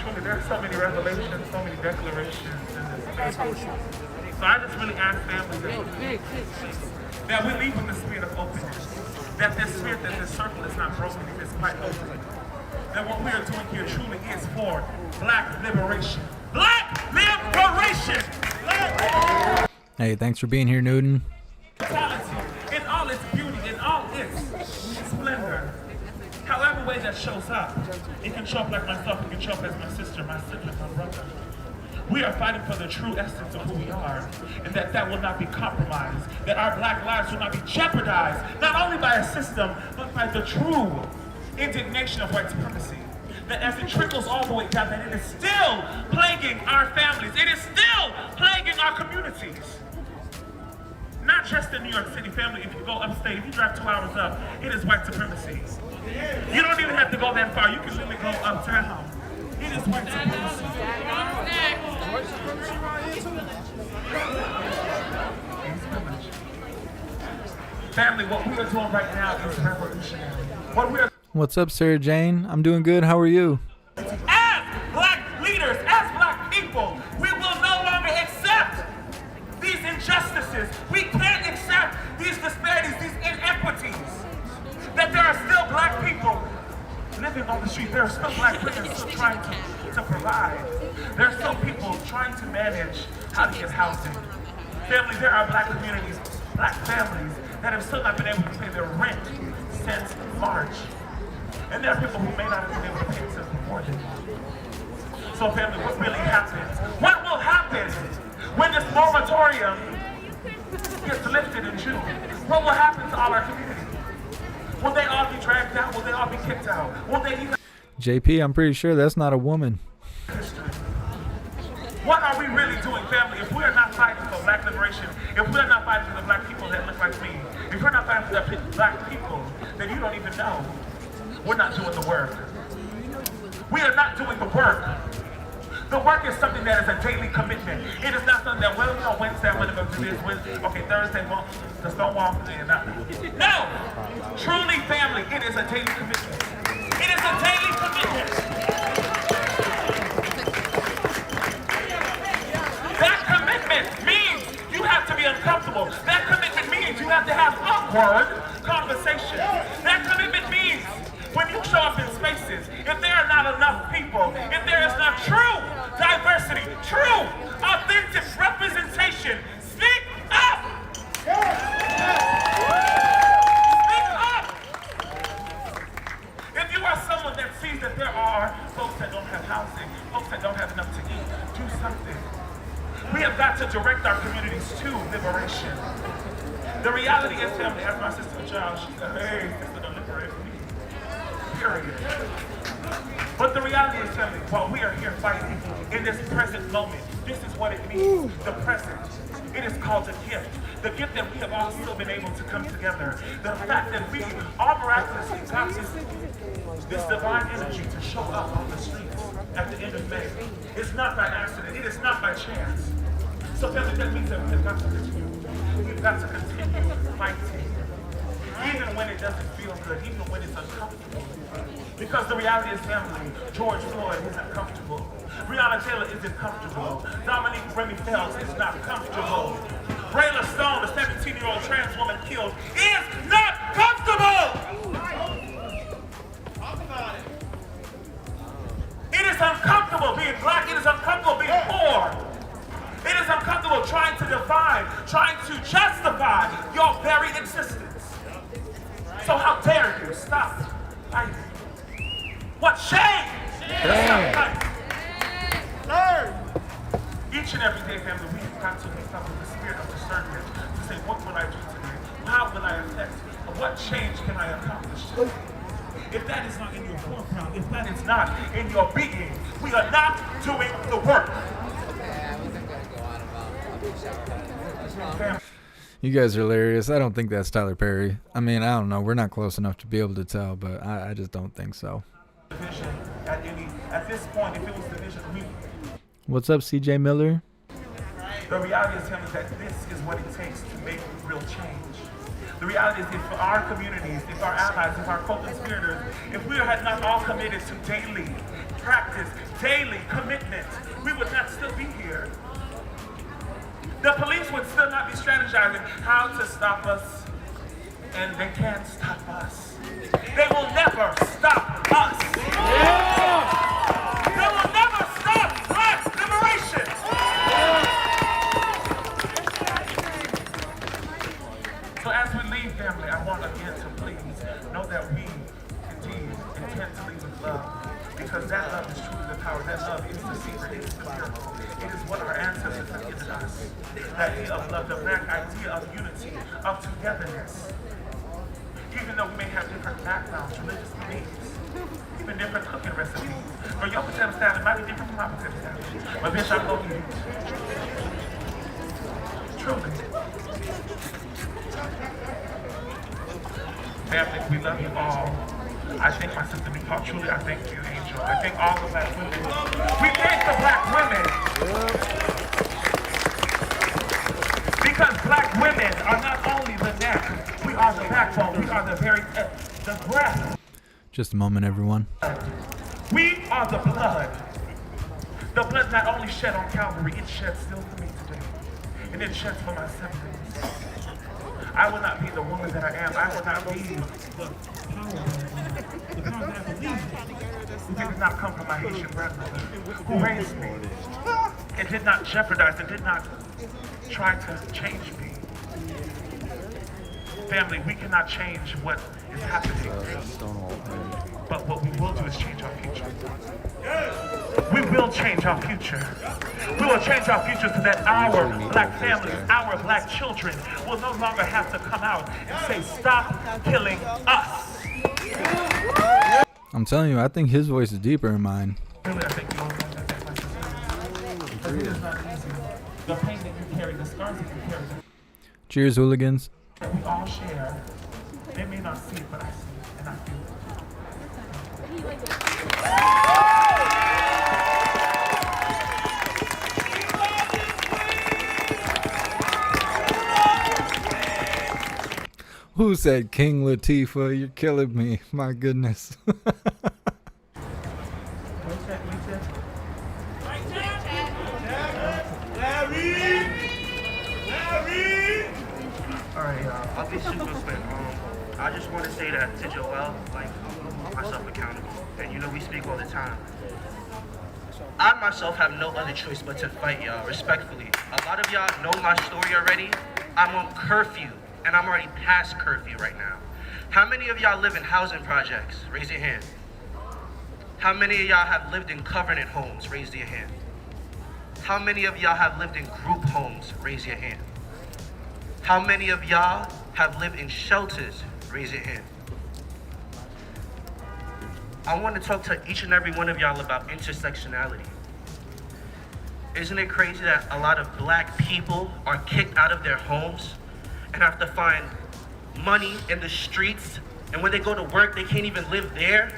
[SPEAKER 3] Truly, there's so many revelations, so many declarations in this space. So I just really ask families that we leave with the spirit of openness, that this spirit, that this circle is not broken, it is quite open. That what we are doing here truly is for black liberation. Black liberation!
[SPEAKER 1] Hey, thanks for being here, Newton.
[SPEAKER 3] In all its beauty, in all its splendor. However way that shows up, it can show up like myself, it can show up as my sister, my sibling, my brother. We are fighting for the true essence of who we are, and that will not be compromised, that our black lives will not be jeopardized, not only by a system, but by the true indignation of white supremacy. That as it trickles all the way down, that it is still plaguing our families, it is still plaguing our communities. Not just in New York City, family, if you go upstate, if you drive 2 hours up, it is white supremacy. You don't even have to go that far, you can literally go uptown. It is white supremacy. Family, what we are doing right now is revolutionary.
[SPEAKER 1] What's up, Sarah Jane? I'm doing good. How are you?
[SPEAKER 3] As black leaders, as black people, we will no longer accept these injustices. We can't accept these disparities, these inequities. That there are still black people living on the street. There are still black women still trying to provide. There are still people trying to manage how to get housing. Family, there are black communities, black families that have still not been able to pay their rent since March. And there are people who may not have been able to pay it since before then. So family, what really happens? What will happen when this moratorium gets lifted in June? What will happen to all our communities? Will they all be dragged out? Will they all be kicked out? Will they even...
[SPEAKER 1] JP, I'm pretty sure that's not a woman.
[SPEAKER 3] What are we really doing, family, if we are not fighting for black liberation, if we are not fighting for the black people that look like me, if we're not fighting for the black people that you don't even know, we're not doing the work. We are not doing the work. The work is something that is a daily commitment. It is not something that, well, you know, Wednesday I'm going to go do this, Wednesday, okay, Thursday, well, the Stonewall, no! Truly, family, it is a daily commitment. It is a daily commitment. That commitment means you have to be uncomfortable. That commitment means you have to have awkward conversation. That commitment means when you show up in spaces, if there are not enough people, if there is not true diversity, true, authentic representation, speak up! Speak up! If you are someone that sees that there are folks that don't have housing, folks that don't have enough to eat, do something. We have got to direct our communities to liberation. The reality is, family, as my sister Giles, she said, hey, sister, don't liberate me. Period. But the reality is, family, while we are here fighting in this present moment, this is what it means, the present. It is called a gift. The gift that we have all still been able to come together. The fact that we all miraculously got this divine energy to show up on the streets at the end of May. It's not by accident. It is not by chance. So family, that means that we've got to continue. We've got to continue fighting. Even when it doesn't feel good, even when it's uncomfortable. Because the reality is, family, George Floyd isn't comfortable. Breonna Taylor isn't comfortable. Dominique Remy Phelps is not comfortable. Brayla Stone, the 17-year-old trans woman killed, is not comfortable! Talk about it. It is uncomfortable being black. It is uncomfortable being poor. It is uncomfortable trying to define, trying to justify your very existence. So how dare you stop fighting? What shame! Stop fighting. Each and every day, family, we have got to wake up with the spirit of discernment to say, what will I do today? How will I affect? What change can I accomplish today? If that is not in your foreground, if that is not in your being, we are not doing the work.
[SPEAKER 1] You guys are hilarious. I don't think that's Tyler Perry. I mean, I don't know. We're not close enough to be able to tell, but I just don't think so.
[SPEAKER 3] At this point, if it was division,
[SPEAKER 1] What's up, CJ Miller?
[SPEAKER 3] the reality is, family, that this is what it takes to make real change. The reality is, if our communities, if our allies, if our co-conspirators, if we had not all committed to daily practice, daily commitment, we would not still be here. The police would still not be strategizing how to stop us, and they can't stop us. They will never stop us. They will never stop black liberation. So as we leave, family, I want again to please know that we indeed intend to leave with love, because that love is truly the power. That love is the secret. It is the miracle. It is what our ancestors have given us. The idea of love, the black idea of unity, of togetherness. Even though we may have different backgrounds, religious beliefs, even different cooking recipes. For your potato salad, it might be different from my potato salad. But bitch, I'm gonna eat it. Truly. Family, we love you all. I thank my sister Nicole. Truly, I thank you, Angel. I thank all the black women. We thank the black women. Because black women are not only the neck, we are the backbone, we are the very, the breath.
[SPEAKER 1] Just a moment, everyone.
[SPEAKER 3] We are the blood. The blood not only shed on Calvary, it sheds still for me today. And it sheds for my siblings. I will not be the woman that I am. I will not be the power that I believe who did not come from my Haitian grandmother, who raised me. It did not jeopardize, it did not try to change me. Family, we cannot change what is happening. But what we will do is change our future. We will change our future. We will change our future so that our black families, our black children will no longer have to come out and say, stop killing us.
[SPEAKER 1] I'm telling you, I think his voice is deeper than mine.
[SPEAKER 3] Really, I think you all know that. It is not easy. The pain that you carry, the scars that you carry,
[SPEAKER 1] Cheers, hooligans.
[SPEAKER 3] that we all share. They may not see it, but I see it and I feel it.
[SPEAKER 1] Who said King Latifah? You're killing me. My goodness.
[SPEAKER 6] Alright, I'll be super quick. I just want to say that to Joel, like, hold myself accountable. And you know we speak all the time. I myself have no other choice but to fight y'all, respectfully. A lot of y'all know my story already. I'm on curfew, and I'm already past curfew right now. How many of y'all live in housing projects? Raise your hand. How many of y'all have lived in covenant homes? Raise your hand. How many of y'all have lived in group homes? Raise your hand. How many of y'all have lived in shelters? Raise your hand. I want to talk to each and every one of y'all about intersectionality. Isn't it crazy that a lot of black people are kicked out of their homes and have to find money in the streets, and when they go to work, they can't even live there?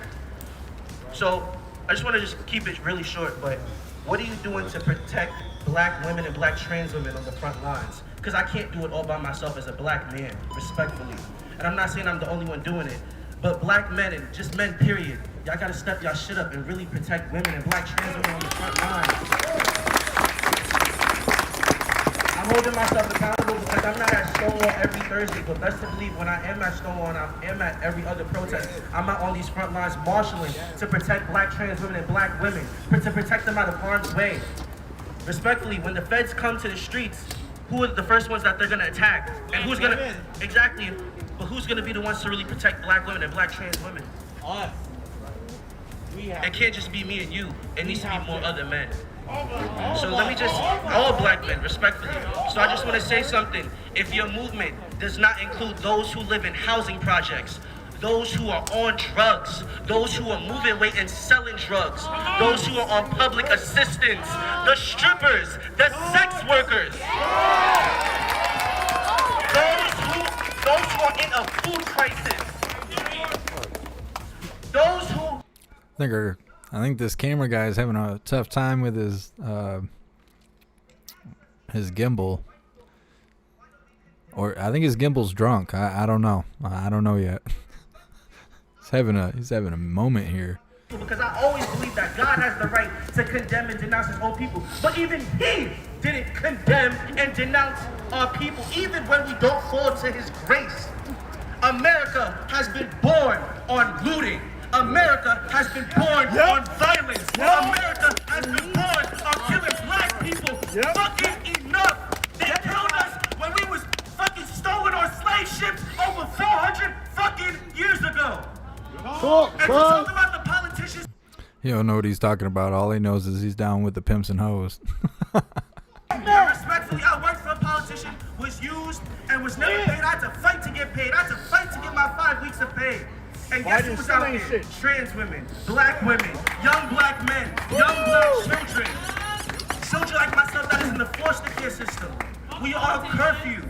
[SPEAKER 6] So I just want to just keep it really short, but what are you doing to protect black women and black trans women on the front lines? Because I can't do it all by myself as a black man, respectfully. And I'm not saying I'm the only one doing it, but black men and just men, period, y'all gotta step y'all shit up and really protect women and black trans women on the front lines. I'm holding myself accountable because I'm not at Stonewall every Thursday, but best to believe when I am at Stonewall and I am at every other protest, I'm out on these front lines marshaling to protect black trans women and black women, to protect them out of harm's way. Respectfully, when the feds come to the streets, who are the first ones that they're gonna attack? And who's gonna, exactly, but who's gonna be the ones to really protect black women and black trans women?
[SPEAKER 3] Us.
[SPEAKER 6] It can't just be me and you, it needs to be more other men. So let me just, all black men, respectfully. So I just want to say something. If your movement does not include those who live in housing projects, those who are on drugs, those who are moving weight and selling drugs, those who are on public assistance, the strippers, the sex workers, those who are in a food crisis, those who...
[SPEAKER 1] I think this camera guy is having a tough time with his gimbal. Or I think his gimbal's drunk. I don't know. I don't know yet. He's having a moment here.
[SPEAKER 6] Because I always believe that God has the right to condemn and denounce his own people. But even he didn't condemn and denounce our people, even when we don't fall to his grace. America has been born on looting. America has been born on violence. America has been born on killing black people. Fucking enough. They killed us when we was fucking stolen on slave ships over 400 fucking years ago. And to talk about the politicians.
[SPEAKER 1] He don't know what he's talking about. All he knows is he's down with the pimps and hoes.
[SPEAKER 6] Respectfully, I worked for a politician, was used, and was never paid. I had to fight to get paid. I had to fight to get my 5 weeks of pay. And guess who was out there? Trans women, black women, young black men, young black children. Children like myself that is in the foster care system. We are on curfew.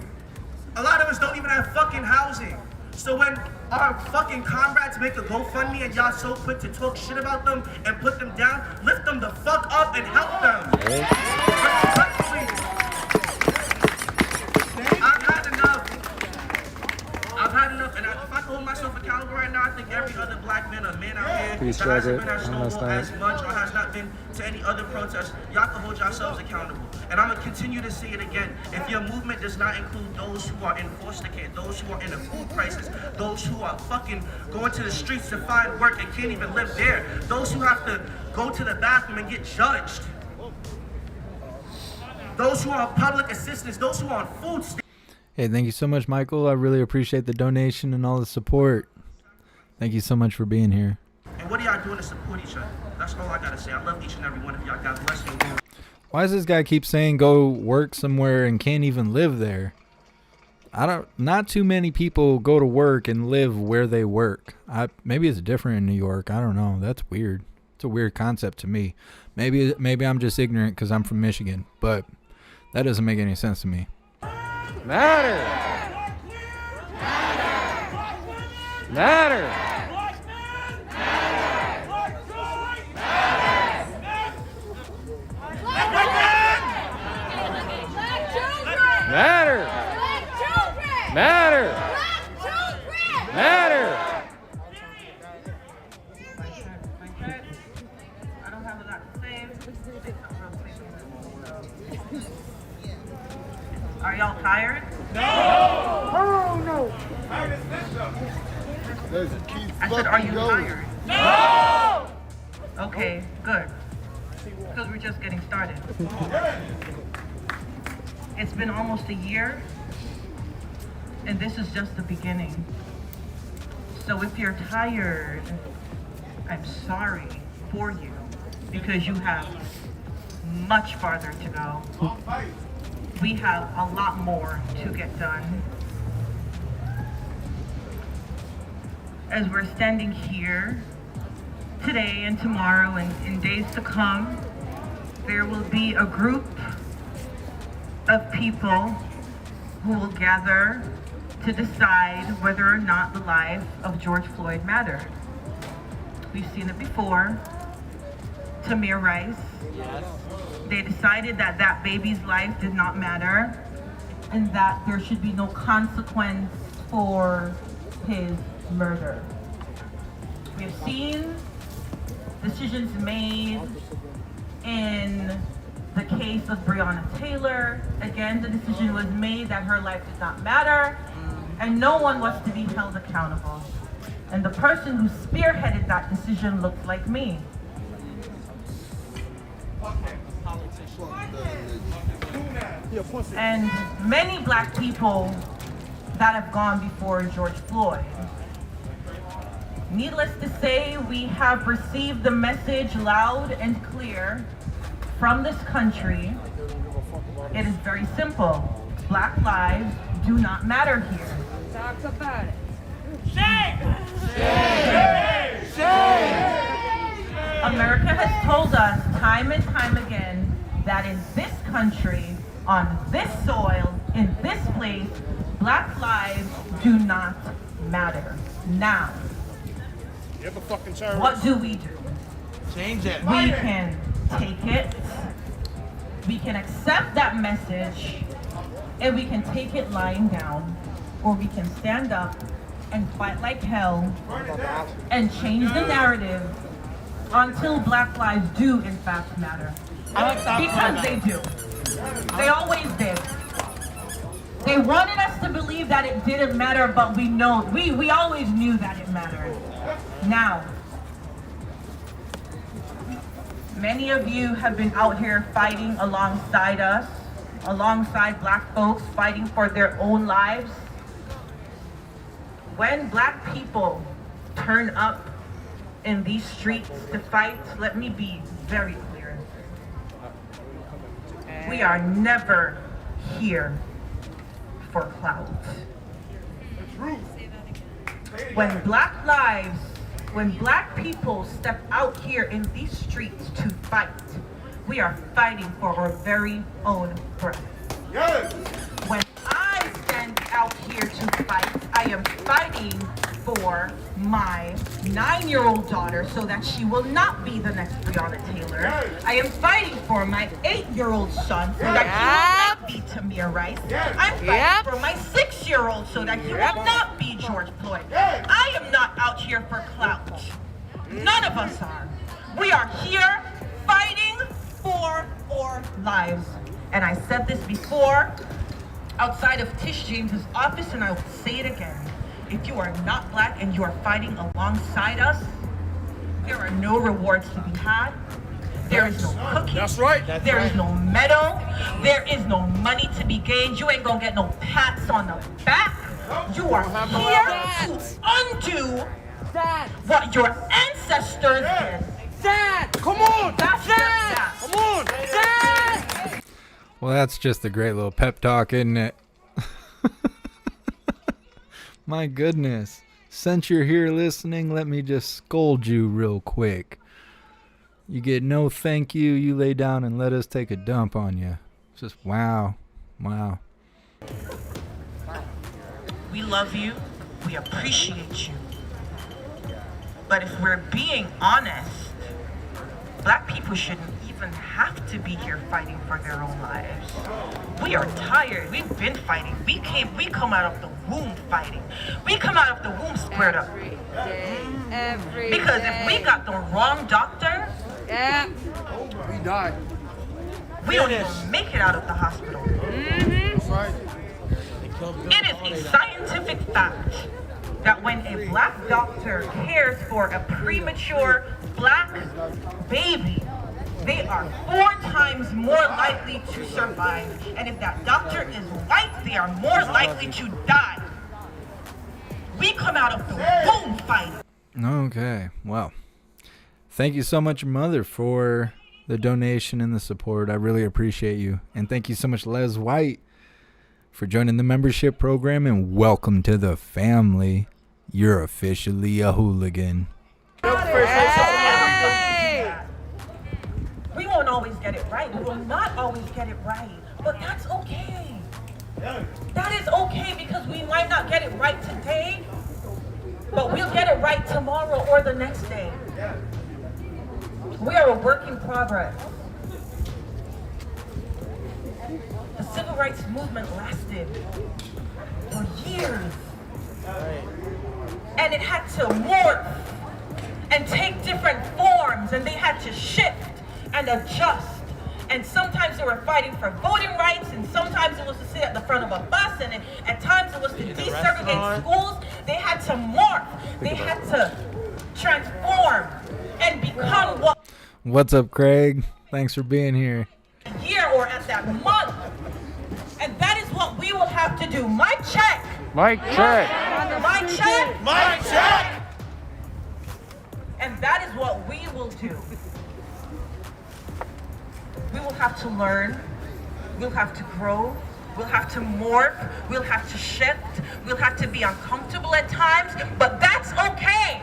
[SPEAKER 6] A lot of us don't even have fucking housing. So when our fucking comrades make a GoFundMe and y'all so quick to talk shit about them and put them down, lift them the fuck up and help them. I've had enough, and if I can hold myself accountable right now, I think every other black man or man out here that hasn't been at Stonewall as much or has not been to any other protest, y'all can hold yourselves accountable. And I'm going to continue to say it again. If your movement does not include those who are in foster care, those who are in a food crisis, those who are fucking going to the streets to find work and can't even live there, those who have to go to the bathroom and get judged, those who are on public assistance, those who are on food stamps.
[SPEAKER 1] Hey, thank you so much, Michael. I really appreciate the donation and all the support. Thank you so much for being here.
[SPEAKER 6] And what are y'all doing to support each other? That's all I gotta say. I love each and every one of y'all. God bless you.
[SPEAKER 1] Why does this guy keep saying go work somewhere and can't even live there? Not too many people go to work and live where they work. Maybe it's different in New York. I don't know. That's weird. It's a weird concept to me. Maybe I'm just ignorant because I'm from Michigan, but that doesn't make any sense to me.
[SPEAKER 2] Matter. Matter. Matter. Matter.
[SPEAKER 5] Are y'all tired? I said, are you tired? No! Okay, good. Because we're just getting started. It's been almost a year, and this is just the beginning. So if you're tired, I'm sorry for you, because you have much farther to go. We have a lot more to get done. As we're standing here today and tomorrow and in days to come, there will be a group of people who will gather to decide whether or not the life of George Floyd mattered. We've seen it before. Tamir Rice. Yes. They decided that that baby's life did not matter and that there should be no consequence for his murder. We have seen decisions made in the case of Breonna Taylor. Again, the decision was made that her life did not matter, and no one was to be held accountable. And the person who spearheaded that decision looks like me. And many black people that have gone before George Floyd. Needless to say, we have received the message loud and clear from this country. It is very simple. Black lives do not matter here.
[SPEAKER 4] Talk about it.
[SPEAKER 3] Shame! Shame! Shame!
[SPEAKER 5] America has told us time and time again that in this country, on this soil, in this place, black lives do not matter. Now, what do?
[SPEAKER 3] Change it.
[SPEAKER 5] We can take it, we can accept that message, and we can take it lying down, or we can stand up and fight like hell and change the narrative until black lives do in fact matter. Because they do. They always did. They wanted us to believe that it didn't matter, but we always knew that it mattered. Now, many of you have been out here fighting alongside us, alongside black folks fighting for their own lives. When black people turn up in these streets to fight, let me be very clear. We are never here for clout. When black people step out here in these streets to fight, we are fighting for our very own breath.
[SPEAKER 3] Yes.
[SPEAKER 5] When I stand out here to fight, I am fighting for my 9-year-old daughter so that she will not be the next Breonna Taylor.
[SPEAKER 3] Yes.
[SPEAKER 5] I am fighting for my 8-year-old son so that he will not be Tamir Rice.
[SPEAKER 3] Yes.
[SPEAKER 5] I'm fighting for my 6-year-old so that he will not be George Floyd.
[SPEAKER 3] Yes.
[SPEAKER 5] I am not out here for clout. None of us are. We are here fighting for our lives. And I said this before outside of Tish James's office, and I will say it again. If you are not black and you are fighting alongside us, there are no rewards to be had. There is no cookie.
[SPEAKER 3] That's right.
[SPEAKER 5] There is no medal. There is no money to be gained. You ain't gonna get no pats on the back. You are here to undo what your ancestors did.
[SPEAKER 3] Dad, come on.
[SPEAKER 5] That's that.
[SPEAKER 3] Come on. Dad.
[SPEAKER 1] Well, that's just a great little pep talk, isn't it? My goodness. Since you're here listening, let me just scold you real quick. You get no thank you, you lay down and let us take a dump on you. Just wow. Wow.
[SPEAKER 5] We love you. We appreciate you. But if we're being honest, black people shouldn't even have to be here fighting for their own lives. We are tired. We've been fighting. We come out of the womb fighting. We come out of the womb squared up.
[SPEAKER 4] Every
[SPEAKER 5] Because
[SPEAKER 4] day.
[SPEAKER 5] if we got the wrong doctor,
[SPEAKER 3] We died.
[SPEAKER 5] we don't even make it out of the hospital.
[SPEAKER 4] Mm-hmm.
[SPEAKER 5] It is a scientific fact that when a black doctor cares for a premature black baby, they are 4 times more likely to survive. And if that doctor is white, they are more likely to die. We come out of the womb fighting.
[SPEAKER 1] Okay, well, thank you so much, Mother, for the donation and the support. I really appreciate you. And thank you so much, Les White, for joining the membership program, and welcome to the family. You're officially a hooligan.
[SPEAKER 4] Hey!
[SPEAKER 5] We won't always get it right. We will not always get it right. But that's okay. That is okay, because we might not get it right today, but we'll get it right tomorrow or the next day. We are a work in progress. The civil rights movement lasted for years. And it had to morph and take different forms, and they had to shift and adjust. And sometimes they were fighting for voting rights, and sometimes it was to sit at the front of a bus, and at times it was to desegregate schools. They had to morph. They had to transform and become what
[SPEAKER 1] What's up, Craig? Thanks for being here.
[SPEAKER 5] year or at that month. And that is what we will have to do. Mic check.
[SPEAKER 2] Mike, check.
[SPEAKER 5] Mic check.
[SPEAKER 3] Mic check!
[SPEAKER 5] And that is what we will do. We will have to learn. We'll have to grow. We'll have to morph. We'll have to shift. We'll have to be uncomfortable at times, but that's okay.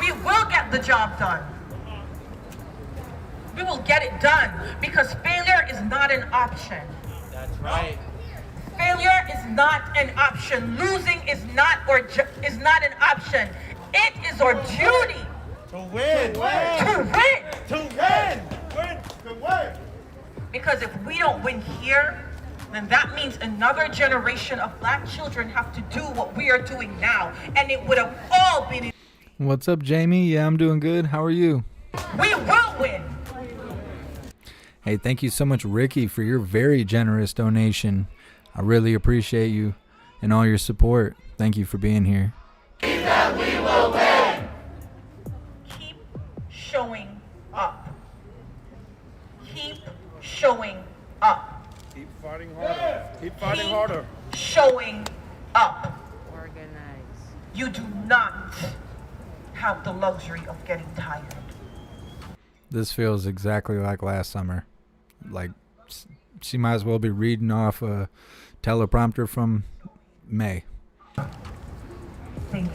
[SPEAKER 5] We will get the job done. We will get it done, because failure is not an option.
[SPEAKER 3] That's right.
[SPEAKER 5] Failure is not an option. Losing is not an option. It is our duty
[SPEAKER 3] To win.
[SPEAKER 5] to win.
[SPEAKER 3] To win. Win. To win.
[SPEAKER 5] Because if we don't win here, then that means another generation of black children have to do what we are doing now. And it would have all been.
[SPEAKER 1] What's up, Jamie? Yeah, I'm doing good. How are you?
[SPEAKER 5] We will win.
[SPEAKER 1] Hey, thank you so much, Ricky, for your very generous donation. I really appreciate you and all your support. Thank you for being here.
[SPEAKER 5] Keep showing up. Keep showing up.
[SPEAKER 3] Keep fighting harder. Keep fighting harder.
[SPEAKER 5] Showing up.
[SPEAKER 4] Organize.
[SPEAKER 5] You do not have the luxury of getting tired.
[SPEAKER 1] This feels exactly like last summer. Like, she might as well be reading off a teleprompter from May.
[SPEAKER 5] Thank you.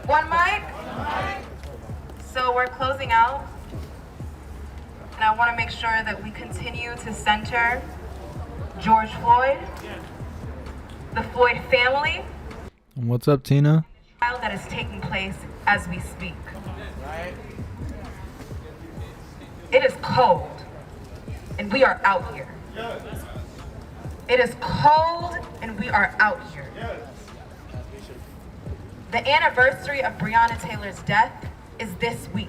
[SPEAKER 7] One mic. So we're closing out, and I want to make sure that we continue to center George Floyd, the Floyd family,
[SPEAKER 1] And what's up, Tina?
[SPEAKER 7] trial that is taking place as we speak. It is cold, and we are out here. It is cold, and we are out here. The anniversary of Breonna Taylor's death is this week.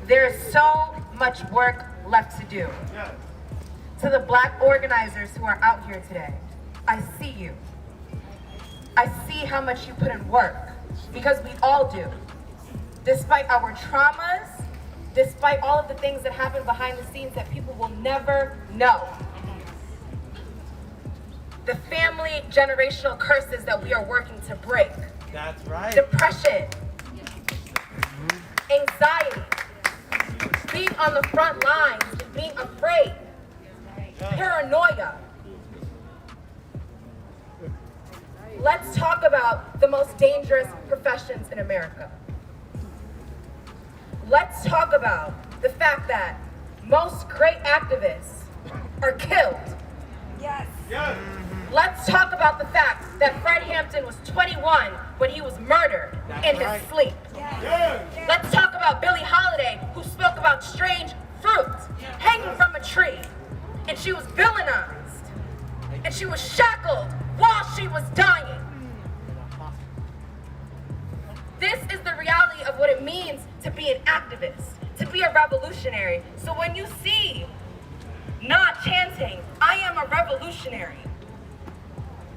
[SPEAKER 7] There is so much work left to do. To the black organizers who are out here today, I see you. I see how much you put in work, because we all do. Despite our traumas, despite all of the things that happen behind the scenes that people will never know. The family generational curses that we are working to break.
[SPEAKER 3] That's right.
[SPEAKER 7] Depression, anxiety, being on the front lines and being afraid, paranoia. Let's talk about the most dangerous professions in America. Let's talk about the fact that most great activists are killed.
[SPEAKER 4] Yes.
[SPEAKER 3] Yes.
[SPEAKER 7] Let's talk about the fact that Fred Hampton was 21 when he was murdered in his sleep.
[SPEAKER 3] Yes.
[SPEAKER 7] Let's talk about Billie Holiday, who spoke about strange fruit hanging from a tree, and she was villainized, and she was shackled while she was dying. of what it means to be an activist, to be a revolutionary. So when you see not chanting, I am a revolutionary,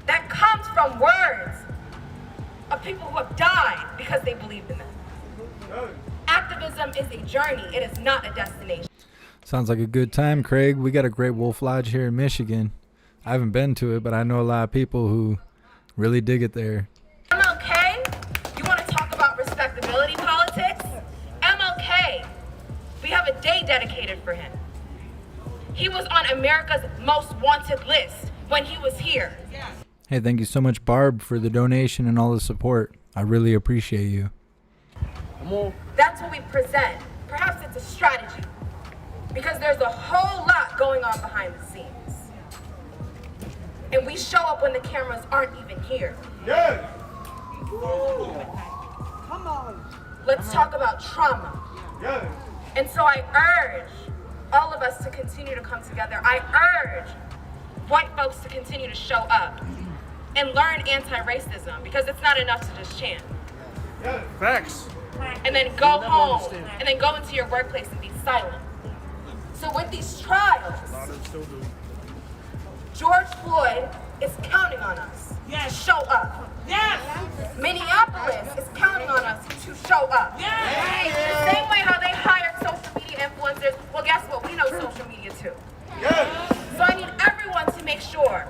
[SPEAKER 7] that comes from words of people who have died because they believed in them. Activism is a journey, it is not a destination.
[SPEAKER 1] Sounds like a good time, Craig. We got a great Wolf Lodge here in Michigan. I haven't been to it, but I know a lot of people who really dig it there.
[SPEAKER 7] MLK, you want to talk about respectability politics? MLK, we have a day dedicated for him. He was on America's most wanted list when he was here.
[SPEAKER 1] Hey, thank you so much, Barb, for the donation and all the support. I really appreciate you.
[SPEAKER 7] That's what we present. Perhaps it's a strategy, because there's a whole lot going on behind the scenes. And we show up when the cameras aren't even here.
[SPEAKER 3] Yes.
[SPEAKER 8] Come on.
[SPEAKER 7] Let's talk about trauma.
[SPEAKER 3] Yes.
[SPEAKER 7] And so I urge all of us to continue to come together. I urge white folks to continue to show up and learn anti-racism, because it's not enough to just chant.
[SPEAKER 3] Yes.
[SPEAKER 2] Facts.
[SPEAKER 7] And then go home, and then go into your workplace and be silent. So with these trials, George Floyd is counting on us to show up.
[SPEAKER 5] Yes!
[SPEAKER 7] Minneapolis is counting on us to show up.
[SPEAKER 5] Yes!
[SPEAKER 7] The same way how they hired social media influencers, well, guess what? We know social media too.
[SPEAKER 3] Yes.
[SPEAKER 7] So I need everyone to make sure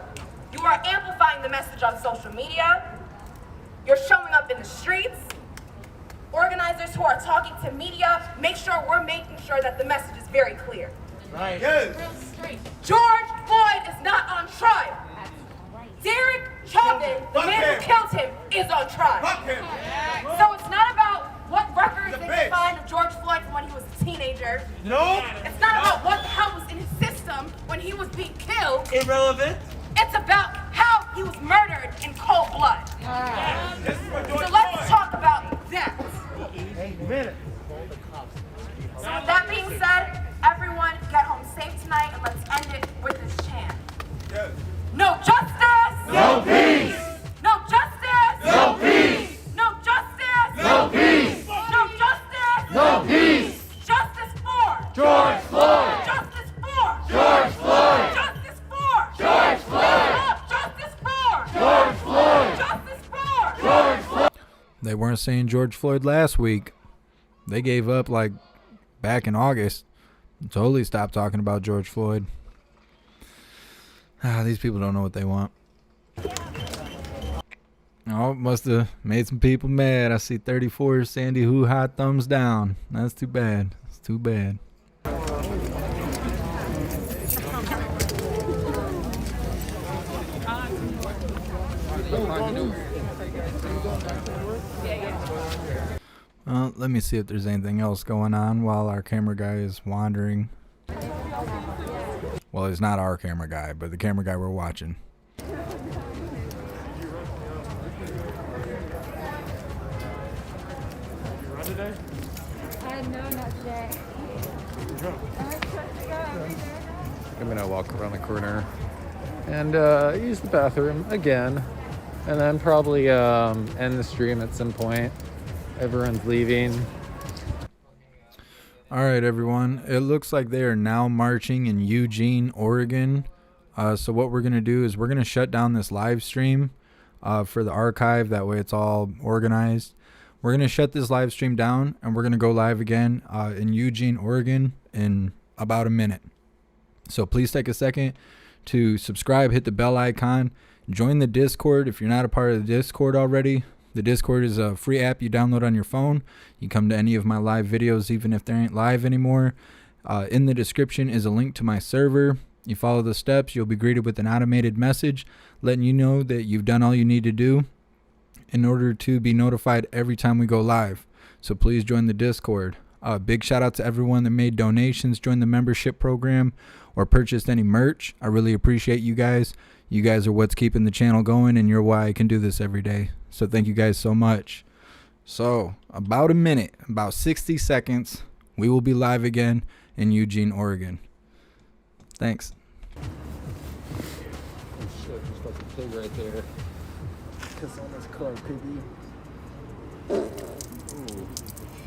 [SPEAKER 7] you are amplifying the message on social media, you're showing up in the streets. Organizers who are talking to media, make sure we're making sure that the message is very clear.
[SPEAKER 3] Right. Yes.
[SPEAKER 7] George Floyd is not on trial. Derek Chauvin, the man who killed him, is on trial.
[SPEAKER 3] Fuck him.
[SPEAKER 7] So it's not about what records
[SPEAKER 3] He's a
[SPEAKER 7] they
[SPEAKER 3] bitch.
[SPEAKER 7] can find of George Floyd from when he was a teenager.
[SPEAKER 3] No.
[SPEAKER 7] It's not about what the hell was in his system when he was being killed.
[SPEAKER 3] Irrelevant.
[SPEAKER 7] It's about how he was murdered in cold blood.
[SPEAKER 3] This is for George
[SPEAKER 7] So let's
[SPEAKER 3] Floyd.
[SPEAKER 7] talk about that.
[SPEAKER 3] Amen.
[SPEAKER 7] So with that being said, everyone get home safe tonight, and let's end it with this chant.
[SPEAKER 3] Yes.
[SPEAKER 7] No justice!
[SPEAKER 3] No peace.
[SPEAKER 7] No justice!
[SPEAKER 3] No peace.
[SPEAKER 7] No justice!
[SPEAKER 3] No peace.
[SPEAKER 7] No justice!
[SPEAKER 3] No peace.
[SPEAKER 7] Justice for!
[SPEAKER 3] George Floyd.
[SPEAKER 7] Justice for!
[SPEAKER 3] George Floyd.
[SPEAKER 7] Justice for!
[SPEAKER 3] George Floyd.
[SPEAKER 7] Justice for!
[SPEAKER 3] George Floyd.
[SPEAKER 7] Justice for!
[SPEAKER 3] George Floyd.
[SPEAKER 1] They weren't saying George Floyd last week. They gave up like back in August. Totally stopped talking about George Floyd. These people don't know what they want. Oh, must have made some people mad. I see 34 Sandy Hoo Ha thumbs down. That's too bad. It's too bad. Well, let me see if there's anything else going on while our camera guy is wandering. Well, he's not our camera guy, but the camera guy we're watching.
[SPEAKER 9] No, not today.
[SPEAKER 2] I'm gonna walk around the corner and use the bathroom again, and then probably end the stream at some point. Everyone's leaving.
[SPEAKER 1] All right, everyone. It looks like they are now marching in Eugene, Oregon. So what we're going to do is we're going to shut down this live stream for the archive. That way it's all organized. We're going to shut this live stream down, and we're going to go live again in Eugene, Oregon in about a minute. So please take a second to subscribe, hit the bell icon, join the Discord if you're not a part of the Discord already. The Discord is a free app you download on your phone. You come to any of my live videos, even if they ain't live anymore. In the description is a link to my server. You follow the steps, you'll be greeted with an automated message letting you know that you've done all you need to do in order to be notified every time we go live. So please join the Discord. Big shout out to everyone that made donations, joined the membership program, or purchased any merch. I really appreciate you guys. You guys are what's keeping the channel going, and you're why I can do this every day. So thank you guys so much. So about a minute, about 60 seconds, we will be live again in Eugene, Oregon. Thanks.
[SPEAKER 2] Oh shit, there's fucking pig right there. Piss on this car, piggy.